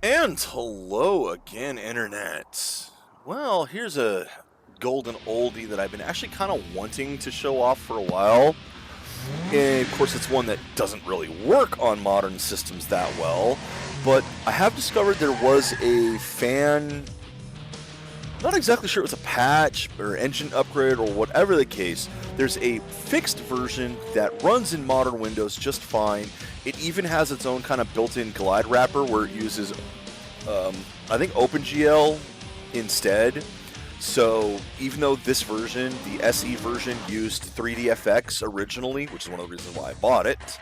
And hello again, Internet. Well, here's a golden oldie that I've been actually kind of wanting to show off for a while. And of course, it's one that doesn't really work on modern systems that well. But I have discovered there was a fan, not exactly sure it was a patch or engine upgrade or whatever the case. There's a fixed version that runs in modern Windows just fine. It even has its own kind of built-in glide wrapper where it uses, I think, OpenGL instead. So even though this version, the SE version, used 3DFX originally, which is one of the reasons why I bought it.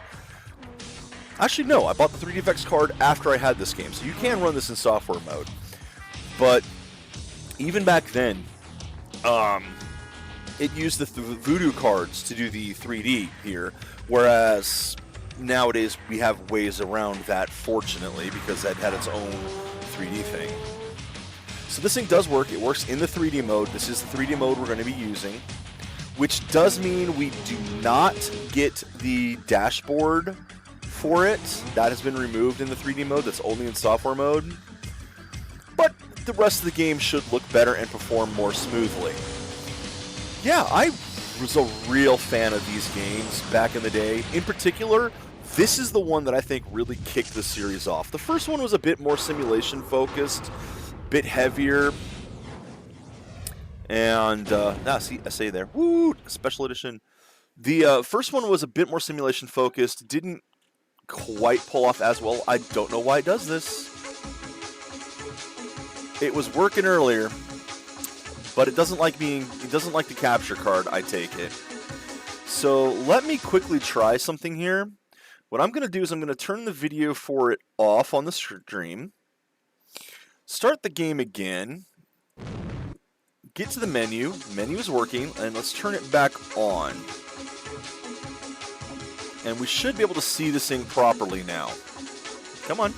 Actually, no, I bought the 3DFX card after I had this game, so you can run this in software mode. But even back then, it used the Voodoo cards to do the 3D here, whereas nowadays we have ways around that, fortunately, because that had its own 3D thing. So this thing does work. It works in the 3D mode. This is the 3D mode we're going to be using, which does mean we do not get the dashboard for it. That has been removed in the 3D mode. That's only in software mode. But the rest of the game should look better and perform more smoothly. Yeah, I was a real fan of these games back in the day. In particular, this is the one that I think really kicked the series off. The first one was a bit more simulation focused, bit heavier, and see, I say there, woo, special edition. The first one was a bit more simulation focused, didn't quite pull off as well. I don't know why it does this. It was working earlier, but it doesn't like the capture card, I take it. So let me quickly try something here. What I'm going to do is I'm going to turn the video for it off on the stream. Start the game again. Get to the menu. Menu is working, and let's turn it back on. And we should be able to see this thing properly now. Come on.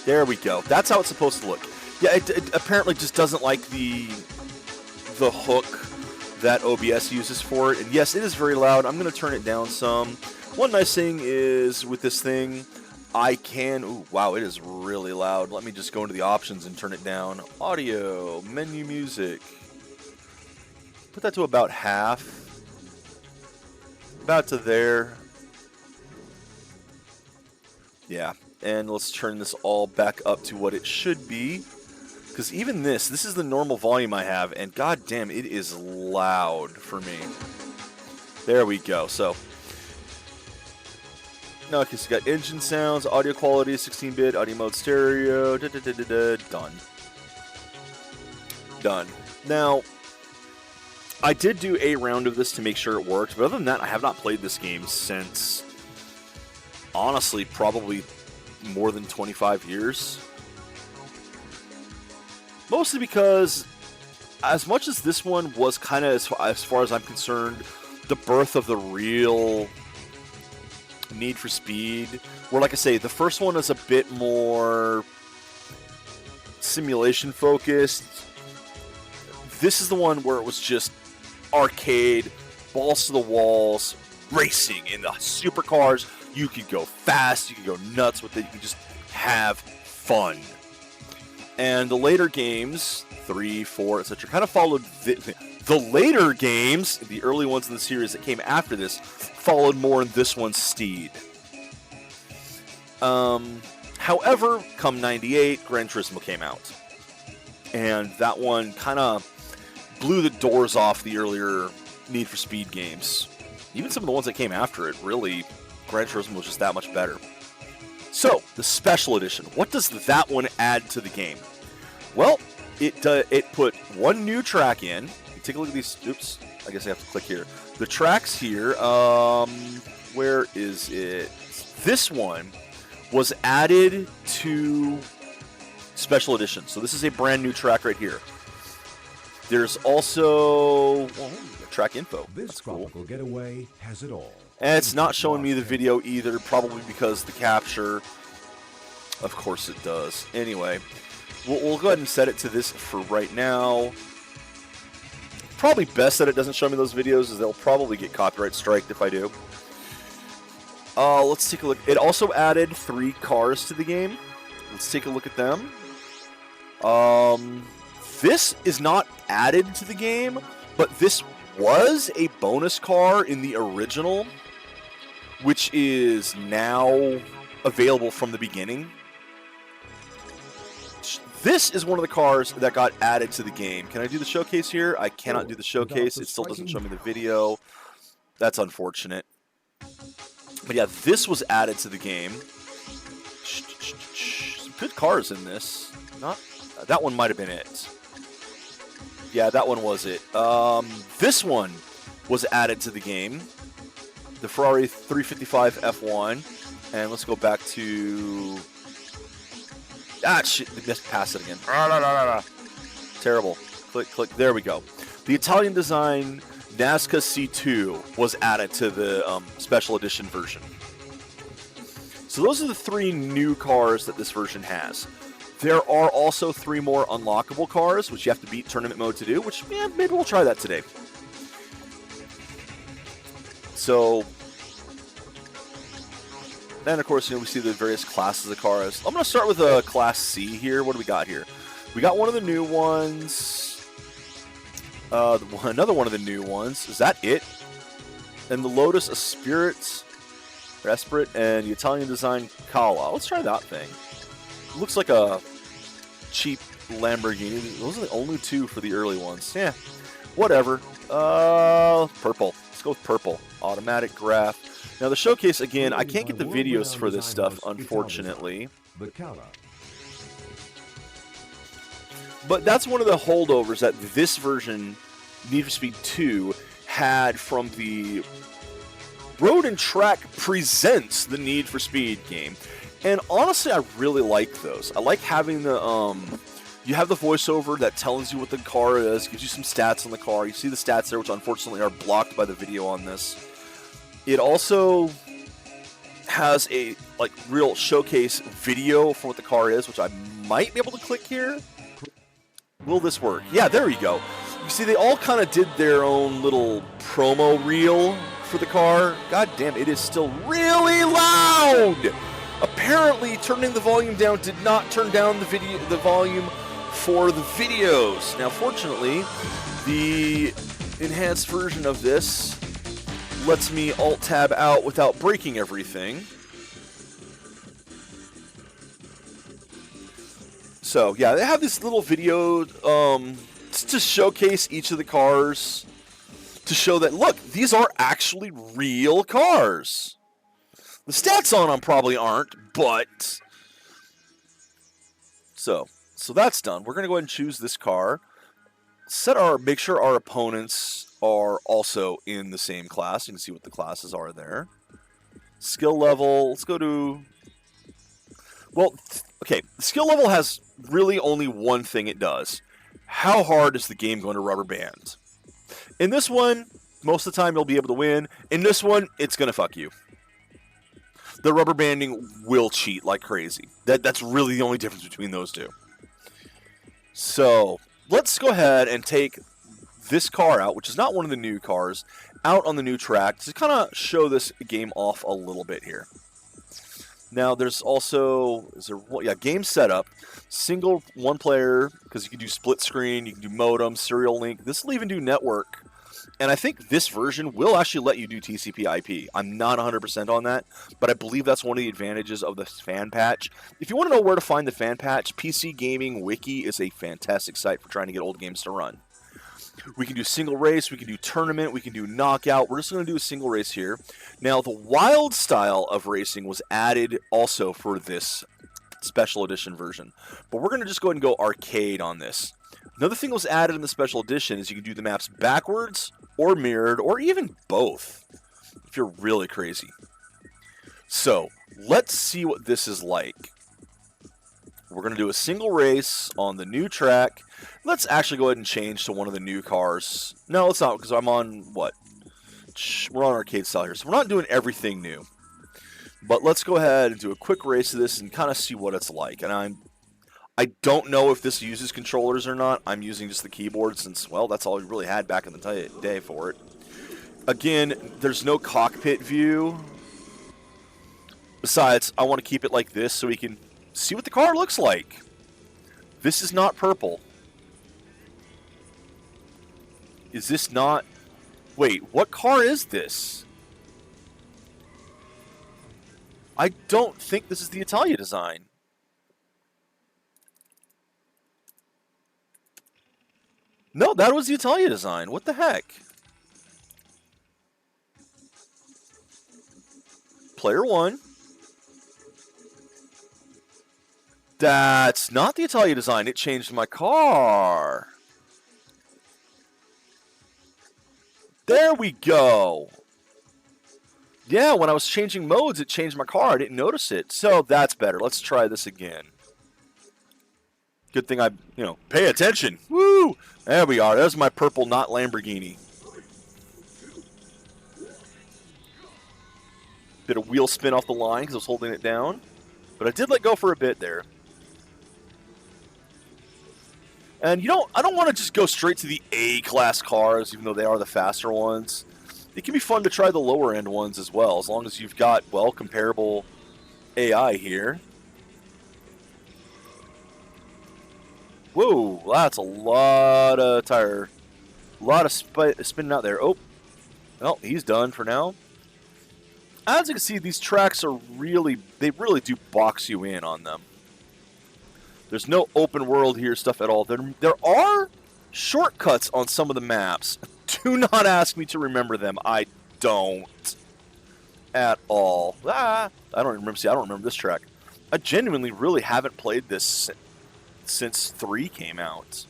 There we go. That's how it's supposed to look. Yeah, it apparently just doesn't like the hook that OBS uses for it. And yes, it is very loud. I'm going to turn it down some. One nice thing is with this thing, I can... Ooh, wow, it is really loud. Let me just go into the options and turn it down. Audio, menu, music. Put that to about half. About to there. Yeah, and let's turn this all back up to what it should be. Because even this is the normal volume I have, and goddamn, it is loud for me. There we go. So, no, because you got engine sounds, audio quality, 16-bit, audio mode, stereo, done. Done. Now, I did do a round of this to make sure it worked, but other than that, I have not played this game since, honestly, probably more than 25 years. Mostly because, as much as this one was kind of, as far as I'm concerned, the birth of the real Need for Speed, where, like I say, the first one is a bit more simulation focused. This is the one where it was just arcade, balls to the walls, racing in the supercars. You could go fast, you could go nuts with it, you could just have fun. And the later games, 3, 4, etc., kind of followed the later games, the early ones in the series that came after this, followed more in this one's steed. However, come 98, Gran Turismo came out. And that one kind of blew the doors off the earlier Need for Speed games. Even some of the ones that came after it, really, Gran Turismo was just that much better. So, the Special Edition. What does that one add to the game? Well, it put one new track in. Take a look at these. Oops, I guess I have to click here. The tracks here, where is it? This one was added to Special Edition. So this is a brand new track right here. There's also track info. This tropical getaway has it all. And it's not showing me the video either, probably because the capture. Of course it does. Anyway, we'll go ahead and set it to this for right now. Probably best that it doesn't show me those videos, as they'll probably get copyright striked if I do. Let's take a look. It also added 3 cars to the game. let's take a look at them. This is not added to the game, but this was a bonus car in the original, which is now available from the beginning. This is one of the cars that got added to the game. Can I do the showcase here? I cannot do the showcase. It still doesn't show me the video. That's unfortunate. But yeah, this was added to the game. Some good cars in this. Not that one might have been it. Yeah, that one was it. This one was added to the game. The Ferrari 355 F1. And let's go back to... Ah, shit. Just pass it again. Terrible. Click, click. There we go. The Italian design Nazca C2 was added to the special edition version. So those are the 3 new cars that this version has. There are also 3 more unlockable cars, which you have to beat tournament mode to do, which, yeah, maybe we'll try that today. So, and of course, we see the various classes of cars. I'm going to start with a Class C here. What do we got here? We got one of the new ones. Another one of the new ones. Is that it? And the Lotus Esprit, and the Italian design Cala. Let's try that thing. Looks like a cheap Lamborghini. Those are the only 2 for the early ones. Yeah, whatever. Purple. Let's go with purple. Automatic graph. Now the showcase, again, I can't get the videos for this stuff, unfortunately. But that's one of the holdovers that this version, Need for Speed 2, had from the Road and Track Presents the Need for Speed game. And honestly, I really like those. I like having the, you have the voiceover that tells you what the car is, gives you some stats on the car. You see the stats there, which unfortunately are blocked by the video on this. It also has a, like, real showcase video for what the car is, which I might be able to click here. Will this work? Yeah, there we go. You see, they all kind of did their own little promo reel for the car. God damn, it is still really loud! Apparently, turning the volume down did not turn down the volume for the videos. Now, fortunately, the enhanced version of this lets me Alt-Tab out without breaking everything. So, yeah, they have this little video to showcase each of the cars, to show that, look, these are actually real cars. The stats on them probably aren't, but... So that's done. We're going to go ahead and choose this car. Make sure our opponents are also in the same class. You can see what the classes are there. Skill level, let's go to... Well, okay, the skill level has really only one thing it does. How hard is the game going to rubber band? In this one, most of the time you'll be able to win. In this one, it's going to fuck you. The rubber banding will cheat like crazy. That's really the only difference between those two. So, let's go ahead and take this car out, which is not one of the new cars, out on the new track to kind of show this game off a little bit here. Now, there's also, game setup, single one player, because you can do split screen, you can do modem, serial link. This will even do network. And I think this version will actually let you do TCP/IP. I'm not 100% on that, but I believe that's one of the advantages of the fan patch. If you want to know where to find the fan patch, PC Gaming Wiki is a fantastic site for trying to get old games to run. We can do single race, we can do tournament, we can do knockout. We're just going to do a single race here. Now, the wild style of racing was added also for this special edition version, but we're going to just go ahead and go arcade on this. Another thing that was added in the special edition is you can do the maps backwards or mirrored or even both if you're really crazy. So, let's see what this is like. We're going to do a single race on the new track. Let's actually go ahead and change to one of the new cars. No, let's not, because I'm on, what? We're on arcade style here, so we're not doing everything new. But let's go ahead and do a quick race of this and kind of see what it's like. And I don't know if this uses controllers or not. I'm using just the keyboard since, well, that's all we really had back in the day for it. Again, there's no cockpit view. Besides, I want to keep it like this so we can see what the car looks like. This is not purple. Is this not... Wait, what car is this? I don't think this is the Italia design. No, that was the Italia design. What the heck? Player 1. That's not the Italia design. It changed my car. There we go. Yeah, when I was changing modes, it changed my car. I didn't notice it. So that's better. Let's try this again. Good thing I, pay attention. Woo! There we are. There's my purple, not Lamborghini. Bit of wheel spin off the line because I was holding it down. But I did let go for a bit there. And I don't want to just go straight to the A-class cars, even though they are the faster ones. It can be fun to try the lower-end ones as well, as long as you've got, well, comparable AI here. Whoa, that's a lot of tire. A lot of spinning out there. Oh, well, he's done for now. As you can see, these tracks are they really do box you in on them. There's no open world here stuff at all. There are shortcuts on some of the maps. Do not ask me to remember them. I don't. At all. I don't remember. See, I don't remember this track. I genuinely really haven't played this since 3 came out.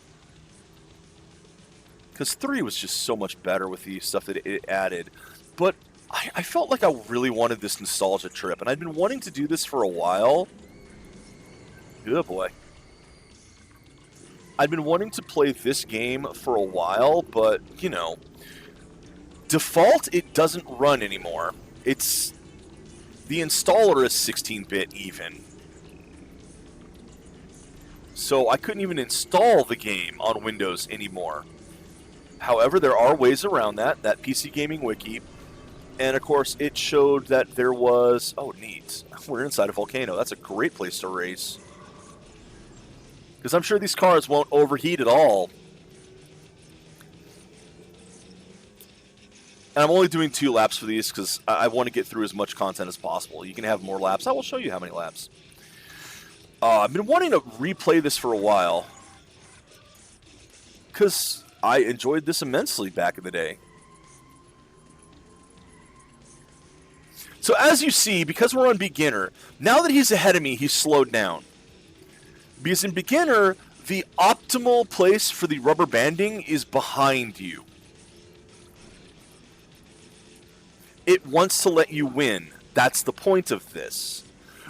Because 3 was just so much better with the stuff that it added. But I felt like I really wanted this nostalgia trip. And I'd been wanting to do this for a while. Good boy. I'd been wanting to play this game for a while, but, default, it doesn't run anymore. The installer is 16-bit even. So I couldn't even install the game on Windows anymore. However, there are ways around that PC Gaming Wiki. And, of course, it showed that there was... Oh, neat. We're inside a volcano. That's a great place to race. Because I'm sure these cars won't overheat at all. And I'm only doing 2 laps for these because I want to get through as much content as possible. You can have more laps. I will show you how many laps. I've been wanting to replay this for a while. Because I enjoyed this immensely back in the day. So as you see, because we're on beginner, now that he's ahead of me, he's slowed down. Because in beginner, the optimal place for the rubber banding is behind you. It wants to let you win. That's the point of this.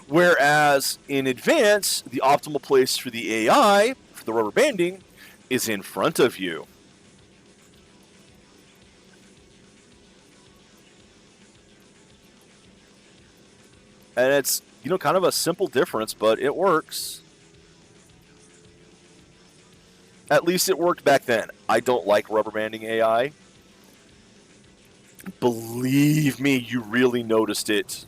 Whereas in advance, the optimal place for the AI, for the rubber banding, is in front of you. And it's, kind of a simple difference, but it works. At least it worked back then. I don't like rubber banding AI. Believe me, you really noticed it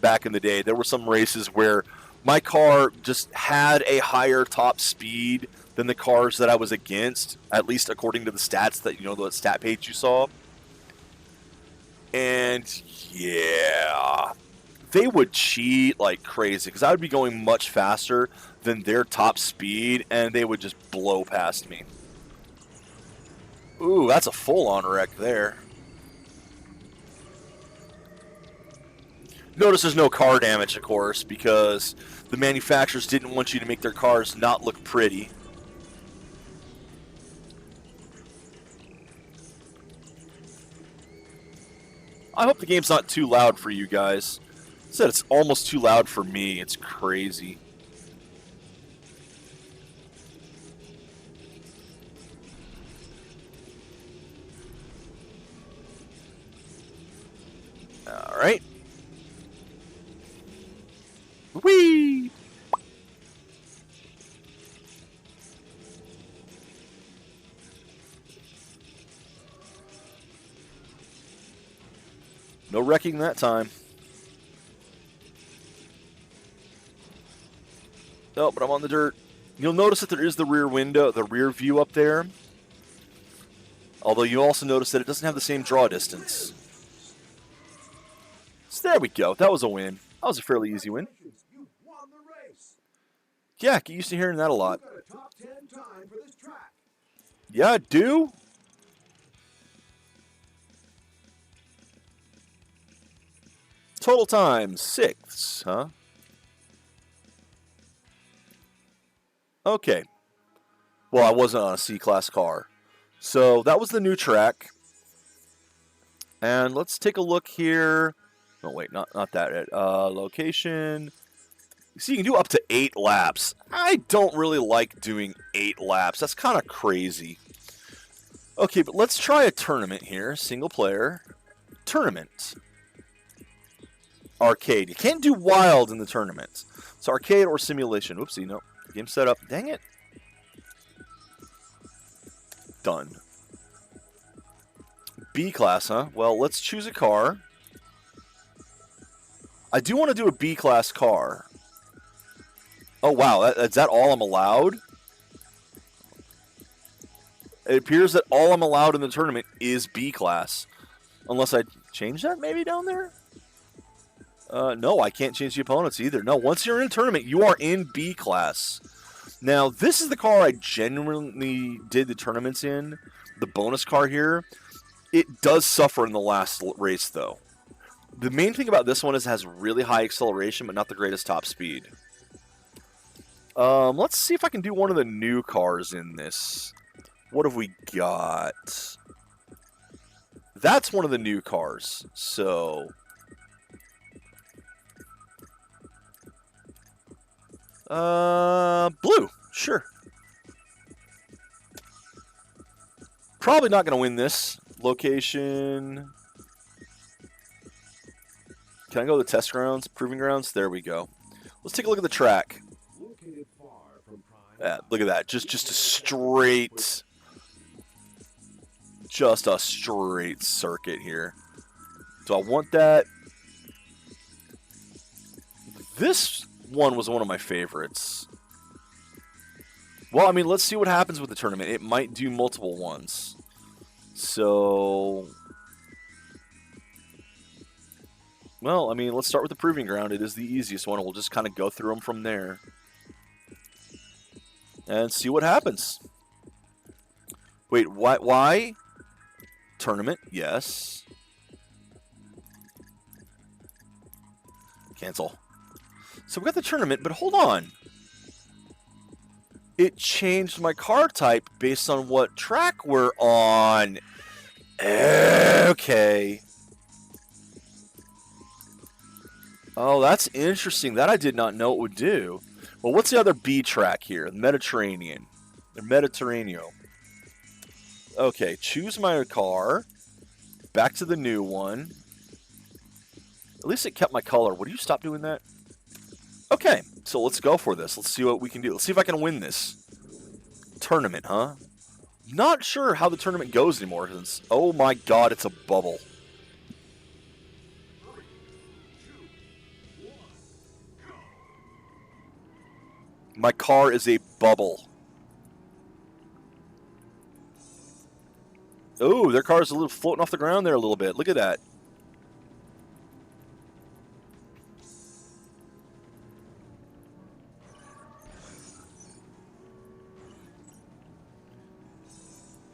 back in the day. There were some races where my car just had a higher top speed than the cars that I was against, at least according to the stats that, the stat page you saw. And yeah, they would cheat like crazy because I would be going much faster than their top speed, and they would just blow past me. Ooh, that's a full-on wreck there. Notice there's no car damage, of course, because the manufacturers didn't want you to make their cars not look pretty. I hope the game's not too loud for you guys. I said it's almost too loud for me. It's crazy. All right. Whee! No wrecking that time. Oh, but I'm on the dirt. You'll notice that there is the rear window, the rear view up there. Although you also notice that it doesn't have the same draw distance. So there we go. That was a win. That was a fairly easy win. Yeah, get used to hearing that a lot. Yeah, I do. Total time, 6, huh? Okay. Well, I wasn't on a C-Class car. So that was the new track. And let's take a look here. No, wait, not that. Location. See, you can do up to 8 laps. I don't really like doing 8 laps. That's kind of crazy. Okay, but let's try a tournament here. Single player. Tournament. Arcade. You can't do wild in the tournament. It's arcade or simulation. Oopsie, no. Game set up. Dang it. Done. B class, huh? Well, let's choose a car. I do want to do a B class car. Oh, wow. Is that all I'm allowed? It appears that all I'm allowed in the tournament is B class. Unless I change that maybe down there? No, I can't change the opponents either. No, once you're in a tournament, you are in B class. Now, this is the car I genuinely did the tournaments in. The bonus car here. It does suffer in the last race, though. The main thing about this one is it has really high acceleration, but not the greatest top speed. Let's see if I can do one of the new cars in this. What have we got? That's one of the new cars. So... blue. Sure. Probably not going to win this. Location. Can I go to the test grounds? Proving grounds? There we go. Let's take a look at the track. Yeah, look at that. Just a straight... Just a straight circuit here. Do I want that? This one was one of my favorites. Well, I mean, let's see what happens with the tournament. It might do multiple ones. So... Well, I mean, let's start with the proving ground. It is the easiest one. We'll just kind of go through them from there. And see what happens. Wait, why? Tournament, yes. Cancel. So we got the tournament, but hold on. It changed my car type based on what track we're on. Okay. Oh, that's interesting. That I did not know it would do. Well, what's the other B track here? Mediterranean. Or Mediterraneo. Okay, choose my car. Back to the new one. At least it kept my color. Would you stop doing that? Okay, so let's go for this. Let's see what we can do. Let's see if I can win this. Tournament, huh? Not sure how the tournament goes anymore. Since, oh my god, it's a bubble. My car is a bubble. Oh, their car is a little floating off the ground there a little bit. Look at that.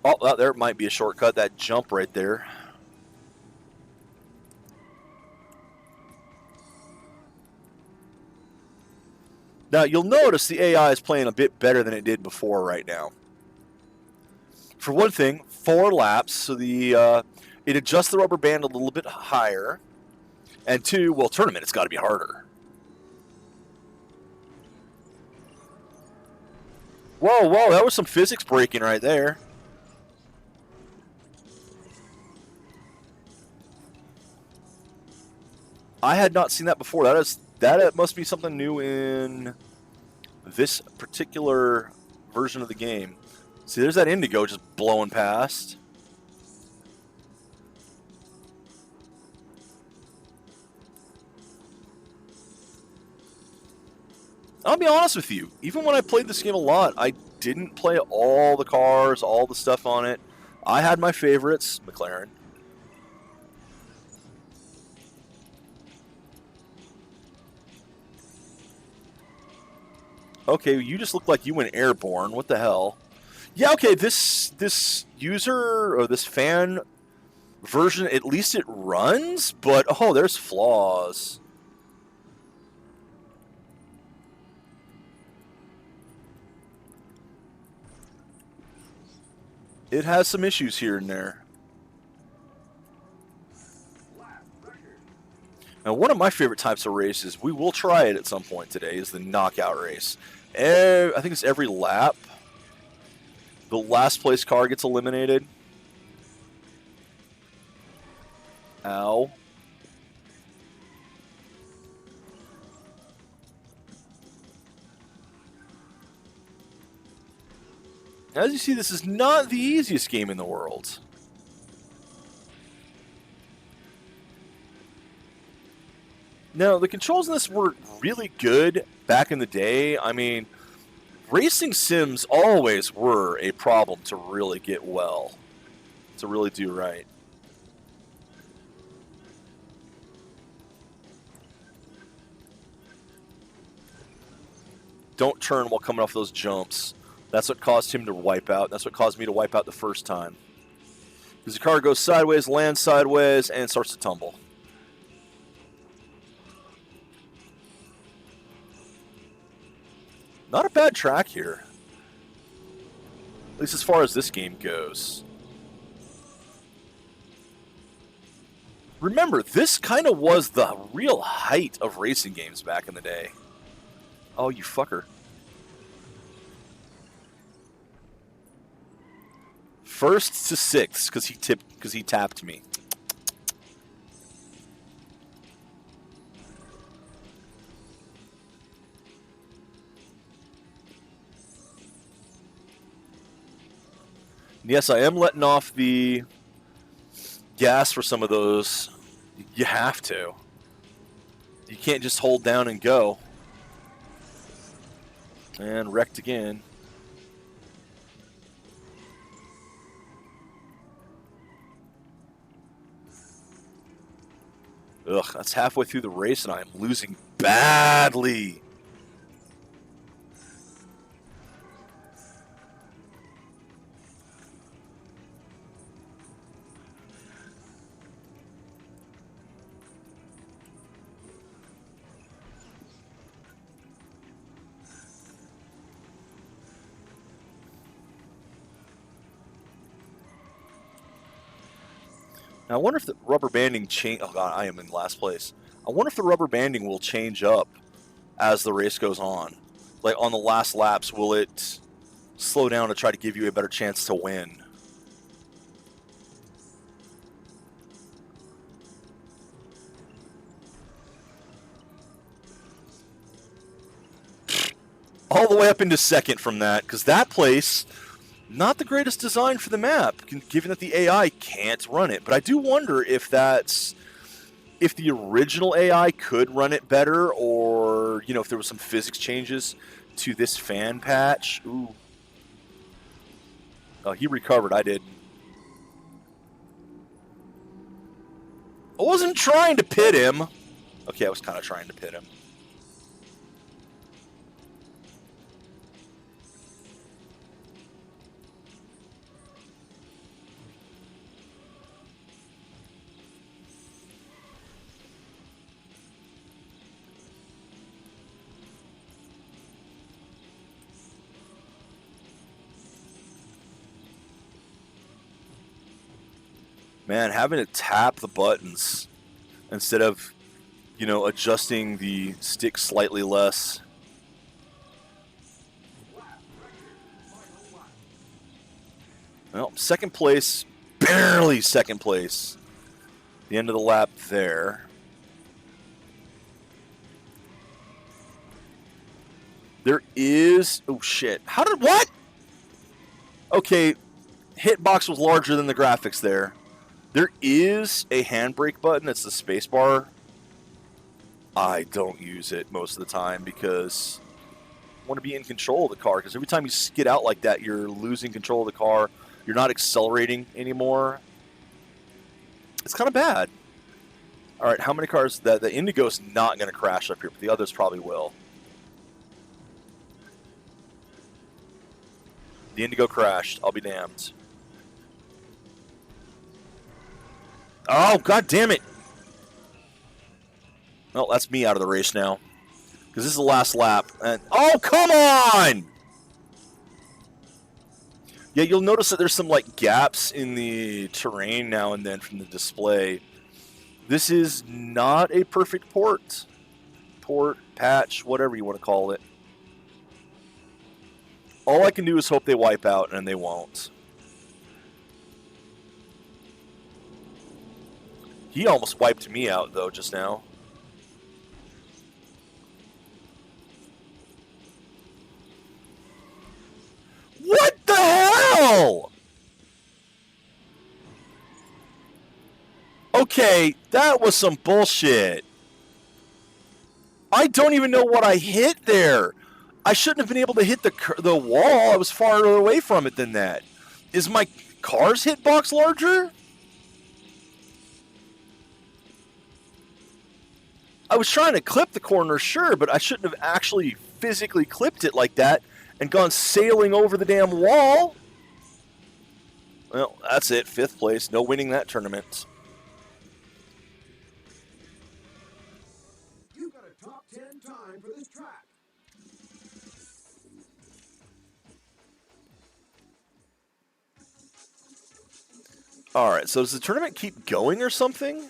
Oh, there might be a shortcut. That jump right there. Now, you'll notice the AI is playing a bit better than it did before right now. For one thing, 4 laps, so it adjusts the rubber band a little bit higher. And 2, well, tournament, it's got to be harder. Whoa, whoa, that was some physics breaking right there. I had not seen that before. That must be something new in this particular version of the game. See, there's that Indigo just blowing past. I'll be honest with you. Even when I played this game a lot, I didn't play all the cars, all the stuff on it. I had my favorites, McLaren. Okay, you just look like you went airborne. What the hell? Yeah, okay, this user or this fan version, at least it runs, but oh, there's flaws. It has some issues here and there. Now, one of my favorite types of races, we will try it at some point today, is the knockout race. I think it's every lap. The last place car gets eliminated. Ow. As you see, this is not the easiest game in the world. Now, the controls in this were really good back in the day. I mean, racing sims always were a problem to really get well, to really do right. Don't turn while coming off those jumps. That's what caused him to wipe out. That's what caused me to wipe out the first time. Because the car goes sideways, lands sideways, and starts to tumble. Not a bad track here. At least as far as this game goes. Remember, this kind of was the real height of racing games back in the day. Oh, you fucker. First to sixth, because he tapped me. Yes, I am letting off the gas for some of those. You have to. You can't just hold down and go. And wrecked again. Ugh, that's halfway through the race and I am losing badly. Now, I wonder if the rubber banding change. Oh god, I am in last place. I wonder if the rubber banding will change up as the race goes on. Like on the last laps, will it slow down to try to give you a better chance to win? All the way up into second from that, because that place, not the greatest design for the map, given that the AI can't run it. But I do wonder if if the original AI could run it better, or if there was some physics changes to this fan patch. Ooh. Oh, he recovered. I did. I wasn't trying to pit him. Okay, I was kind of trying to pit him. Man, having to tap the buttons instead of, adjusting the stick slightly less. Well, second place, barely second place. The end of the lap there. There is, oh shit, what? Okay, hitbox was larger than the graphics there. There is a handbrake button. It's the spacebar. I don't use it most of the time because want to be in control of the car, because every time you skid out like that, you're losing control of the car. You're not accelerating anymore. It's kind of bad. All right, how many cars? The Indigo's not going to crash up here, but the others probably will. The Indigo crashed. I'll be damned. Oh, god damn it. Well, that's me out of the race now. Because this is the last lap. And oh, come on! Yeah, you'll notice that there's some like gaps in the terrain now and then from the display. This is not a perfect port. Port, patch, whatever you want to call it. All I can do is hope they wipe out, and they won't. He almost wiped me out, though, just now. What the hell? Okay, that was some bullshit. I don't even know what I hit there. I shouldn't have been able to hit the wall. I was farther away from it than that. Is my car's hitbox larger? I was trying to clip the corner, sure, but I shouldn't have actually physically clipped it like that and gone sailing over the damn wall. Well, that's it. 5th place. No winning that tournament. You got a top 10 time for this track. All right, so does the tournament keep going or something?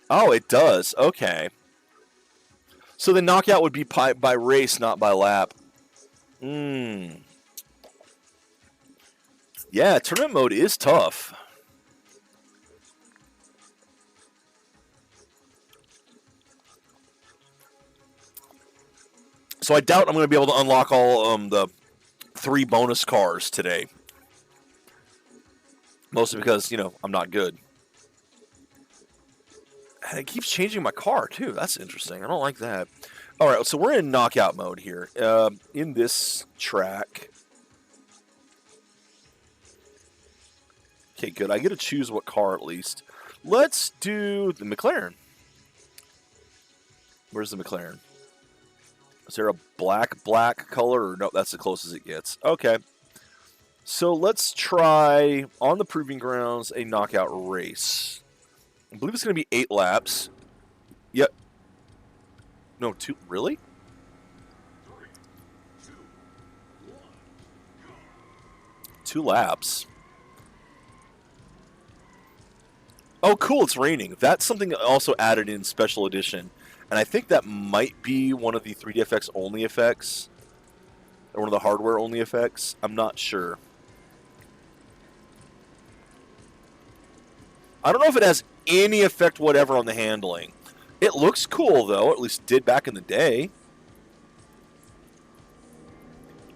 Oh, it does. Okay. So the knockout would be by race, not by lap. Yeah, tournament mode is tough. So I doubt I'm going to be able to unlock all the 3 bonus cars today. Mostly because, you know, I'm not good. And it keeps changing my car, too. That's interesting. I don't like that. All right, so we're in knockout mode here. In this track. Okay, good. I get to choose what car at least. Let's do the McLaren. Where's the McLaren? Is there a black color? Or no, that's the closest it gets. Okay. So let's try, on the Proving Grounds, a knockout race. I believe it's going to be 8 laps. Yep. No, 2. Really? 2 laps. Oh, cool. It's raining. That's something also added in Special Edition. And I think that might be one of the 3DFX only effects. Or one of the hardware only effects. I'm not sure. I don't know if it has any effect whatever on the handling. It looks cool, though. At least did back in the day.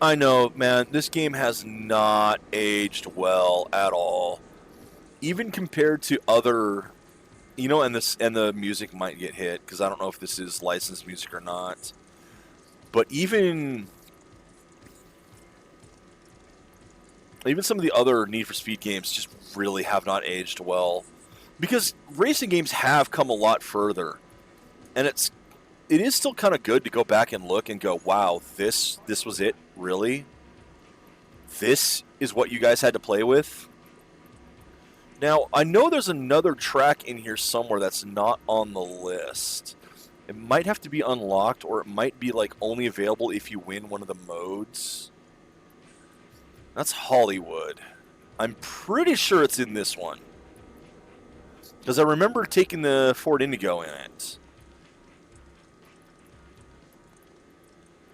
I know, man. This game has not aged well at all. Even compared to other... You know, and the music might get hit, because I don't know if this is licensed music or not. But even some of the other Need for Speed games just really have not aged well. Because racing games have come a lot further. And it is still kind of good to go back and look and go, wow, this was it? Really? This is what you guys had to play with? Now, I know there's another track in here somewhere that's not on the list. It might have to be unlocked, or it might be like only available if you win one of the modes. That's Hollywood. I'm pretty sure it's in this one. Because I remember taking the Ford Indigo in it.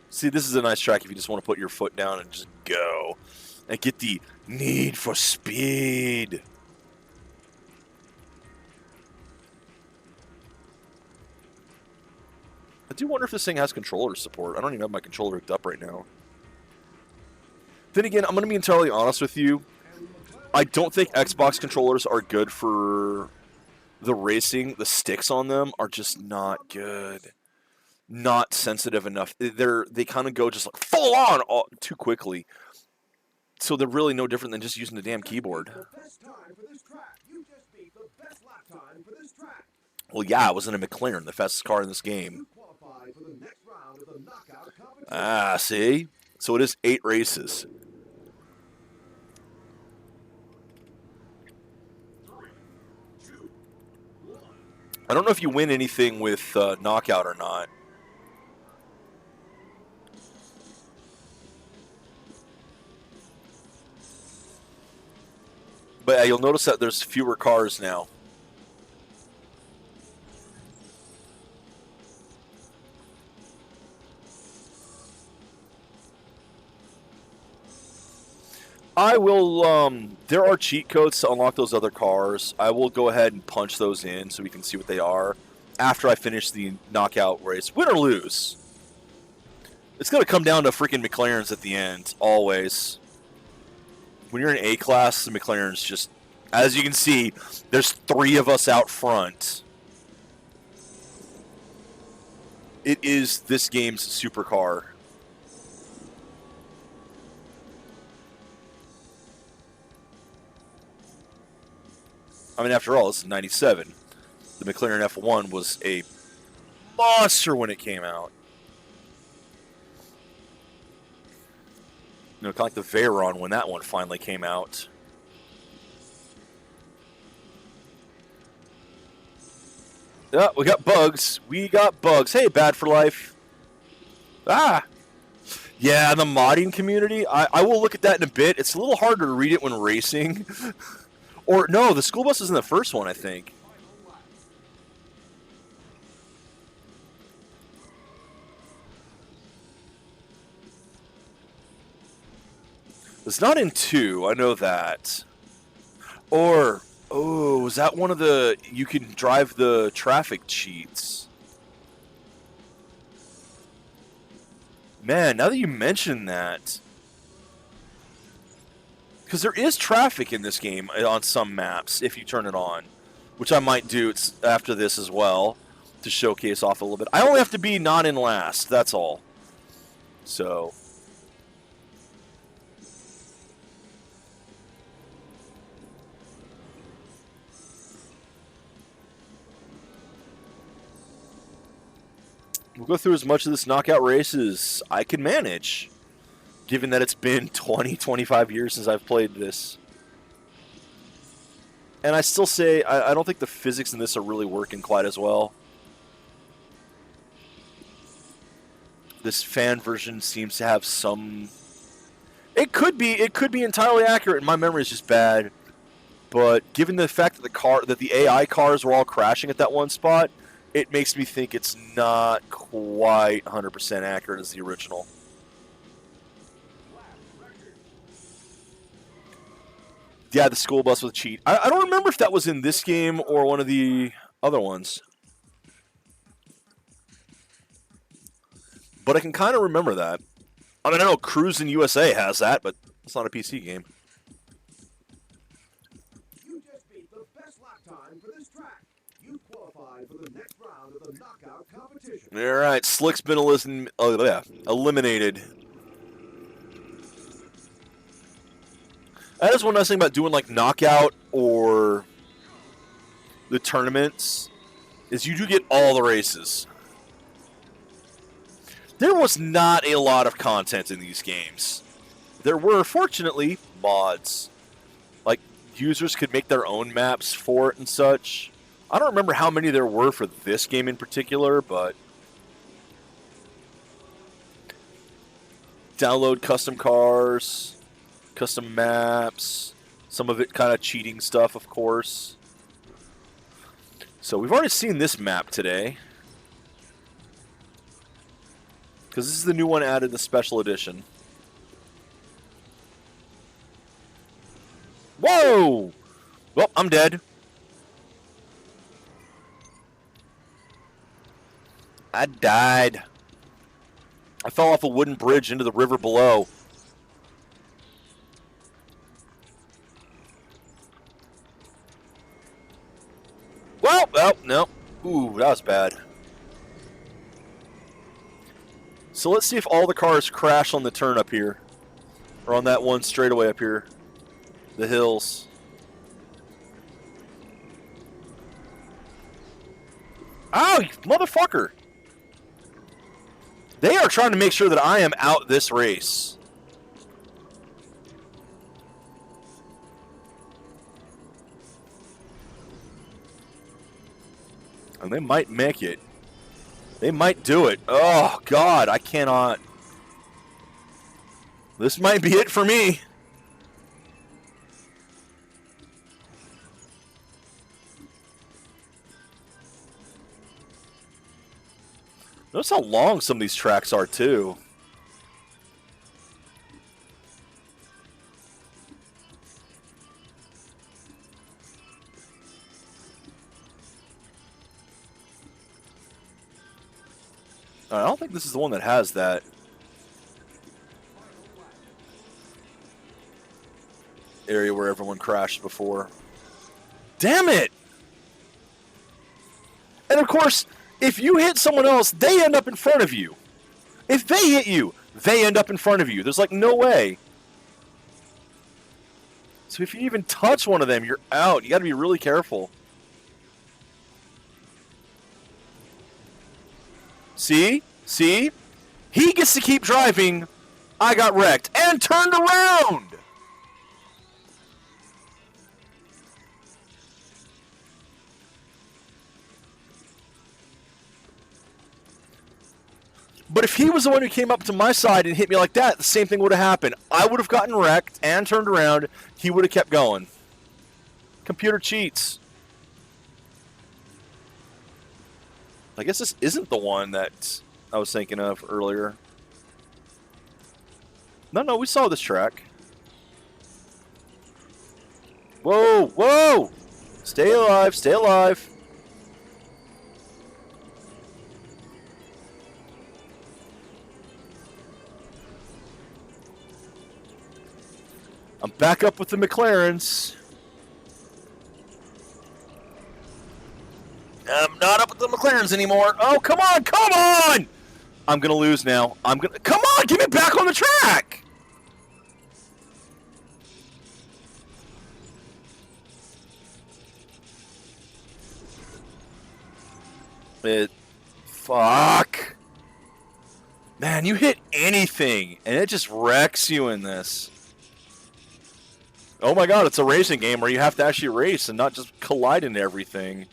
See, this is a nice track if you just want to put your foot down and just go. And get the Need for Speed. I do wonder if this thing has controller support. I don't even have my controller hooked up right now. Then again, I'm going to be entirely honest with you. I don't think Xbox controllers are good for the racing, the sticks on them are just not good. Not sensitive enough. They kind of go just like full on too quickly. So they're really no different than just using the damn keyboard. The best time for this track. You just beat the best lap time for this track. Well, yeah, it wasn't a McLaren, the fastest car in this game. You qualify for the next round of the knockout competition. Ah, see? So it is 8 races. I don't know if you win anything with knockout or not. But you'll notice that there's fewer cars now. I will, there are cheat codes to unlock those other cars. I will go ahead and punch those in so we can see what they are after I finish the knockout race. Win or lose. It's going to come down to freaking McLarens at the end, always. When you're in A-class, the McLaren's just, as you can see, there's 3 of us out front. It is this game's supercar. I mean, after all, this is 97. The McLaren F1 was a monster when it came out. You know, kind of like the Veyron when that one finally came out. Yeah, we got bugs. We got bugs. Hey, Bad for Life. Ah! Yeah, the modding community, I will look at that in a bit. It's a little harder to read it when racing. Or, no, the school bus is in the first one, I think. It's not in 2, I know that. Or, oh, is that one of the, you can drive the traffic cheats? Man, now that you mention that. Because there is traffic in this game on some maps if you turn it on, which I might do after this as well to showcase off a little bit. I only have to be not in last, that's all. So we'll go through as much of this knockout race as I can manage, given that it's been 20, 25 years since I've played this. And I still say, I don't think the physics in this are really working quite as well. This fan version seems to have some... It could be entirely accurate, and my memory is just bad. But given the fact that the AI cars were all crashing at that one spot, it makes me think it's not quite 100% accurate as the original. Yeah, the school bus with cheat. I don't remember if that was in this game or one of the other ones. But I can kind of remember that. I mean, I know Cruis'n USA has that, but it's not a PC game. You just beat the best lap time for this track. You qualify for the next round of the knockout competition. All right, Slick's been eliminated. That is one nice thing about doing like knockout or the tournaments is you do get all the races. There was not a lot of content in these games. There were, fortunately, mods. Like, users could make their own maps for it and such. I don't remember how many there were for this game in particular, but... Download custom cars, custom maps, some of it kind of cheating stuff, of course. So we've already seen this map today. Because this is the new one added in the special edition. Whoa! Well, I'm dead. I died. I fell off a wooden bridge into the river below. Whoa! Oh, no. Ooh, that was bad. So let's see if all the cars crash on the turn up here. Or on that one straightaway up here. The hills. Oh, you motherfucker! They are trying to make sure that I am out this race. And they might make it. They might do it. Oh, God, I cannot. This might be it for me. Notice how long some of these tracks are, too. I don't think this is the one that has that. Area where everyone crashed before. Damn it! And of course, if you hit someone else, they end up in front of you. If they hit you, they end up in front of you. There's like no way. So if you even touch one of them, you're out. You got to be really careful. See? See? He gets to keep driving. I got wrecked and turned around. But if he was the one who came up to my side and hit me like that, the same thing would have happened. I would have gotten wrecked and turned around. He would have kept going. Computer cheats. I guess this isn't the one that I was thinking of earlier. No, we saw this track. Whoa, whoa! Stay alive, stay alive. I'm back up with the McLarens. I'm not up with the McLarens anymore. Oh, come on, come on! I'm gonna lose now. Come on, get me back on the track! Fuck. Man, you hit anything, and it just wrecks you in this. Oh my god, it's a racing game where you have to actually race and not just collide into everything.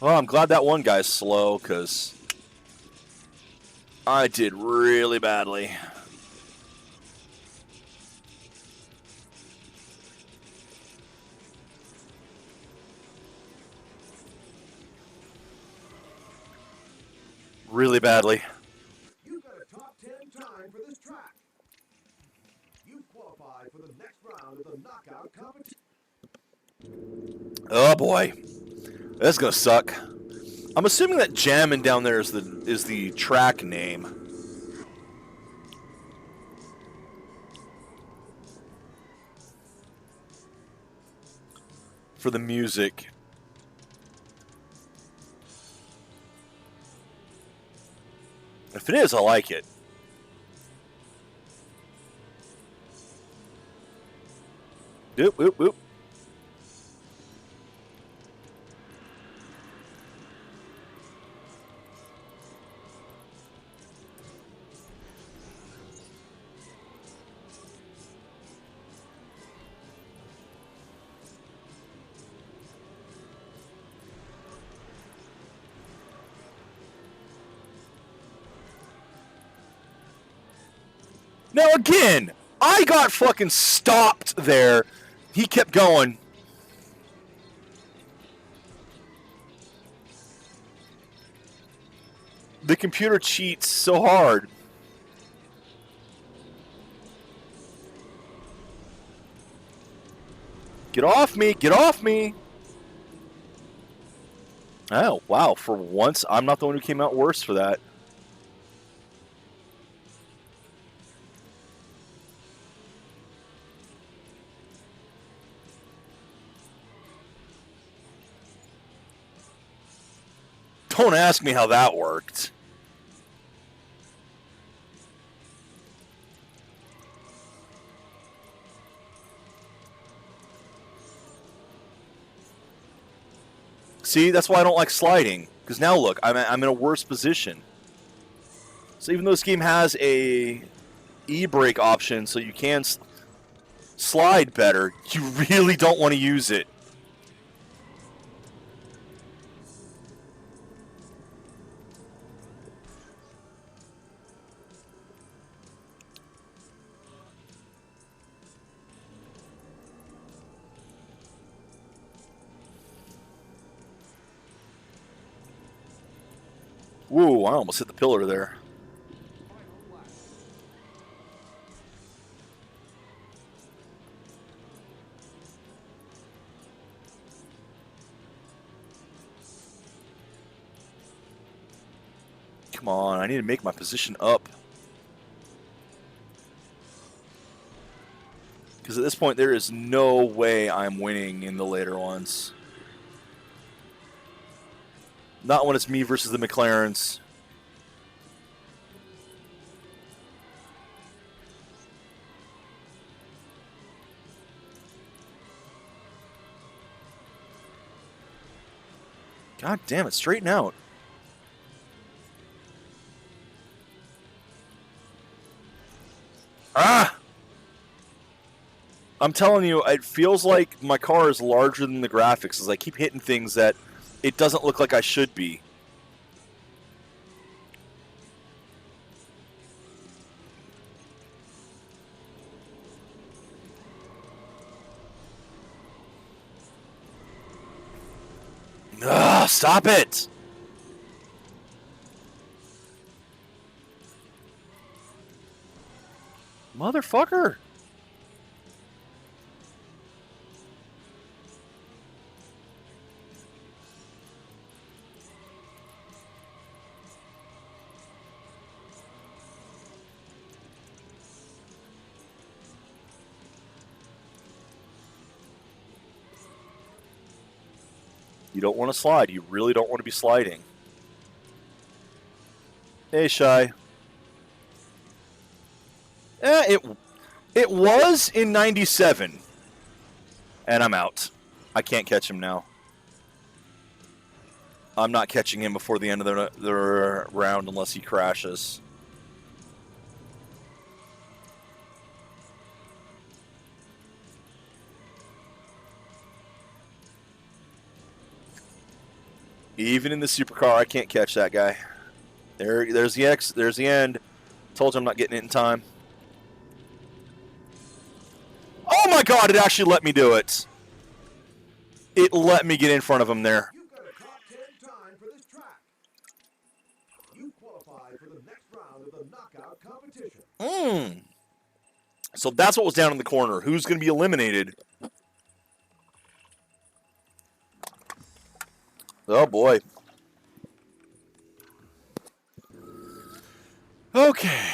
Well, I'm glad that one guy's slow, because I did really badly. Really badly. You got a top 10 time for this track. You qualify for the next round of the knockout competition. Oh boy, that's gonna suck. I'm assuming that Jammin' down there is the track name. For the music. If it is, I like it. Whoop, whoop, whoop. Now again, I got fucking stopped there. He kept going. The computer cheats so hard. Get off me, get off me. Oh, wow, for once, I'm not the one who came out worse for that. Don't ask me how that worked. See, that's why I don't like sliding. Because now look, I'm in a worse position. So even though this game has a e-brake option so you can slide better, you really don't want to use it. Whoa, I almost hit the pillar there. Come on, I need to make my position up. Because at this point, there is no way I'm winning in the later ones. Not when it's me versus the McLarens. God damn it, straighten out. Ah! I'm telling you, it feels like my car is larger than the graphics as I keep hitting things that it doesn't look like I should be. Ah, stop it! Motherfucker! You don't want to slide. You really don't want to be sliding. Hey, Shy. It was in 97. And I'm out. I can't catch him now. I'm not catching him before the end of the round unless he crashes. Even in the supercar, I can't catch that guy. There's the X. There's the end. Told you I'm not getting it in time. Oh my God! It actually let me do it. It let me get in front of him there. You've got a top 10 time for this track. You qualify for the next round of the knockout competition. So that's what was down in the corner. Who's going to be eliminated? Oh boy. Okay.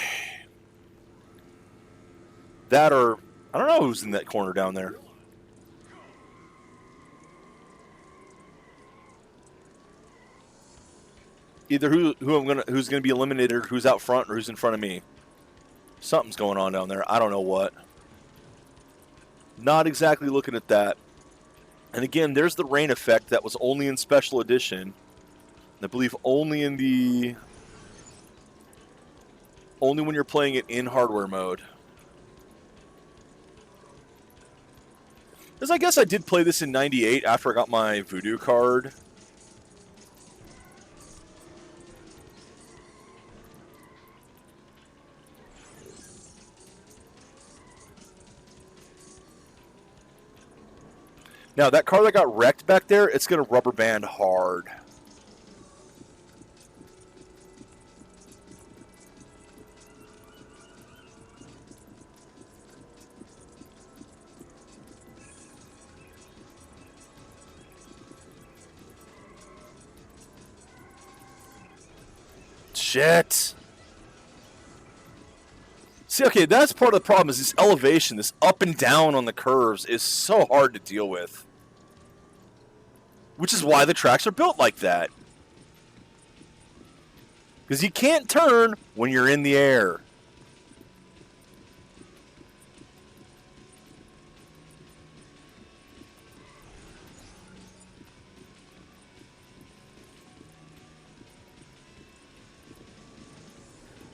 That or I don't know who's in that corner down there. Either who's gonna be eliminated, or who's out front, or who's in front of me. Something's going on down there. I don't know what. Not exactly looking at that. And again, there's the rain effect that was only in Special Edition. I believe only when you're playing it in hardware mode. Because I guess I did play this in 98 after I got my Voodoo card. Now, that car that got wrecked back there, it's going to rubber band hard. Shit. See, okay, that's part of the problem is this elevation, this up and down on the curves is so hard to deal with. Which is why the tracks are built like that. Because you can't turn when you're in the air.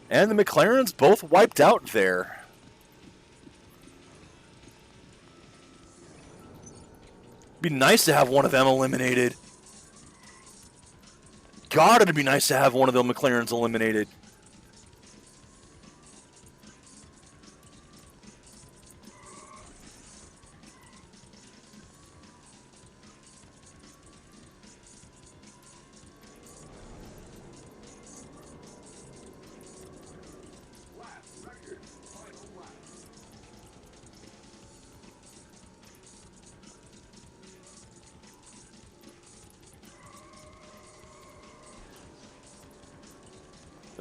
And the McLarens both wiped out there. Be nice to have one of them eliminated. God, it'd be nice to have one of the McLarens eliminated.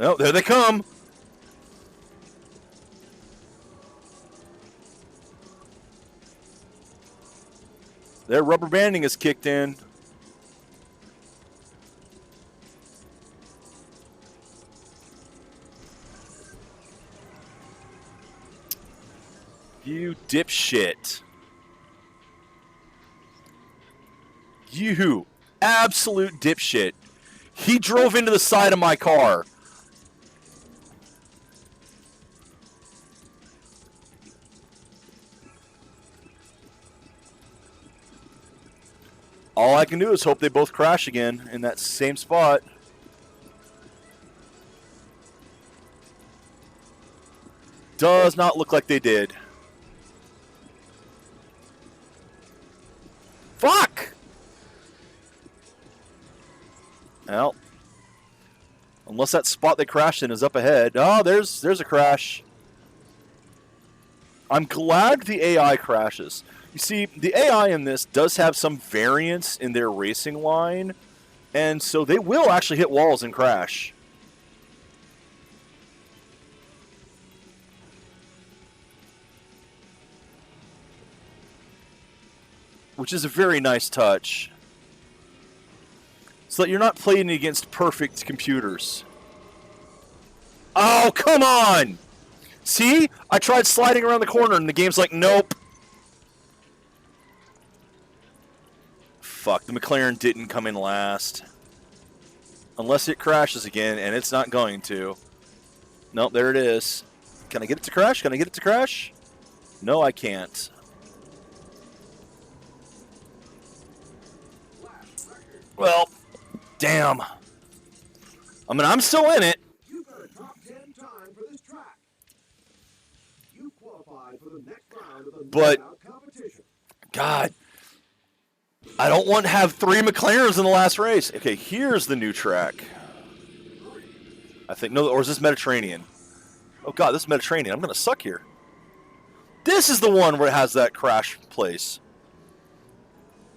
Oh, there they come. Their rubber banding is kicked in. You dipshit. You absolute dipshit. He drove into the side of my car. All I can do is hope they both crash again in that same spot. Does not look like they did. Fuck! Well, unless that spot they crashed in is up ahead. Oh, there's a crash. I'm glad the AI crashes. You see, the AI in this does have some variance in their racing line, and so they will actually hit walls and crash. Which is a very nice touch. So that you're not playing against perfect computers. Oh, come on! See? I tried sliding around the corner and the game's like, nope. Fuck, the McLaren didn't come in last. Unless it crashes again, and it's not going to. Nope, there it is. Can I get it to crash? Can I get it to crash? No, I can't. Well, damn. I mean, I'm still in it. You've got a top 10 time for this track. You qualified for the next round of the But, knockout competition. God, I don't want to have 3 McLarens in the last race. Okay, here's the new track. I think, no, or is this Mediterranean? Oh, God, this is Mediterranean. I'm going to suck here. This is the one where it has that crash place.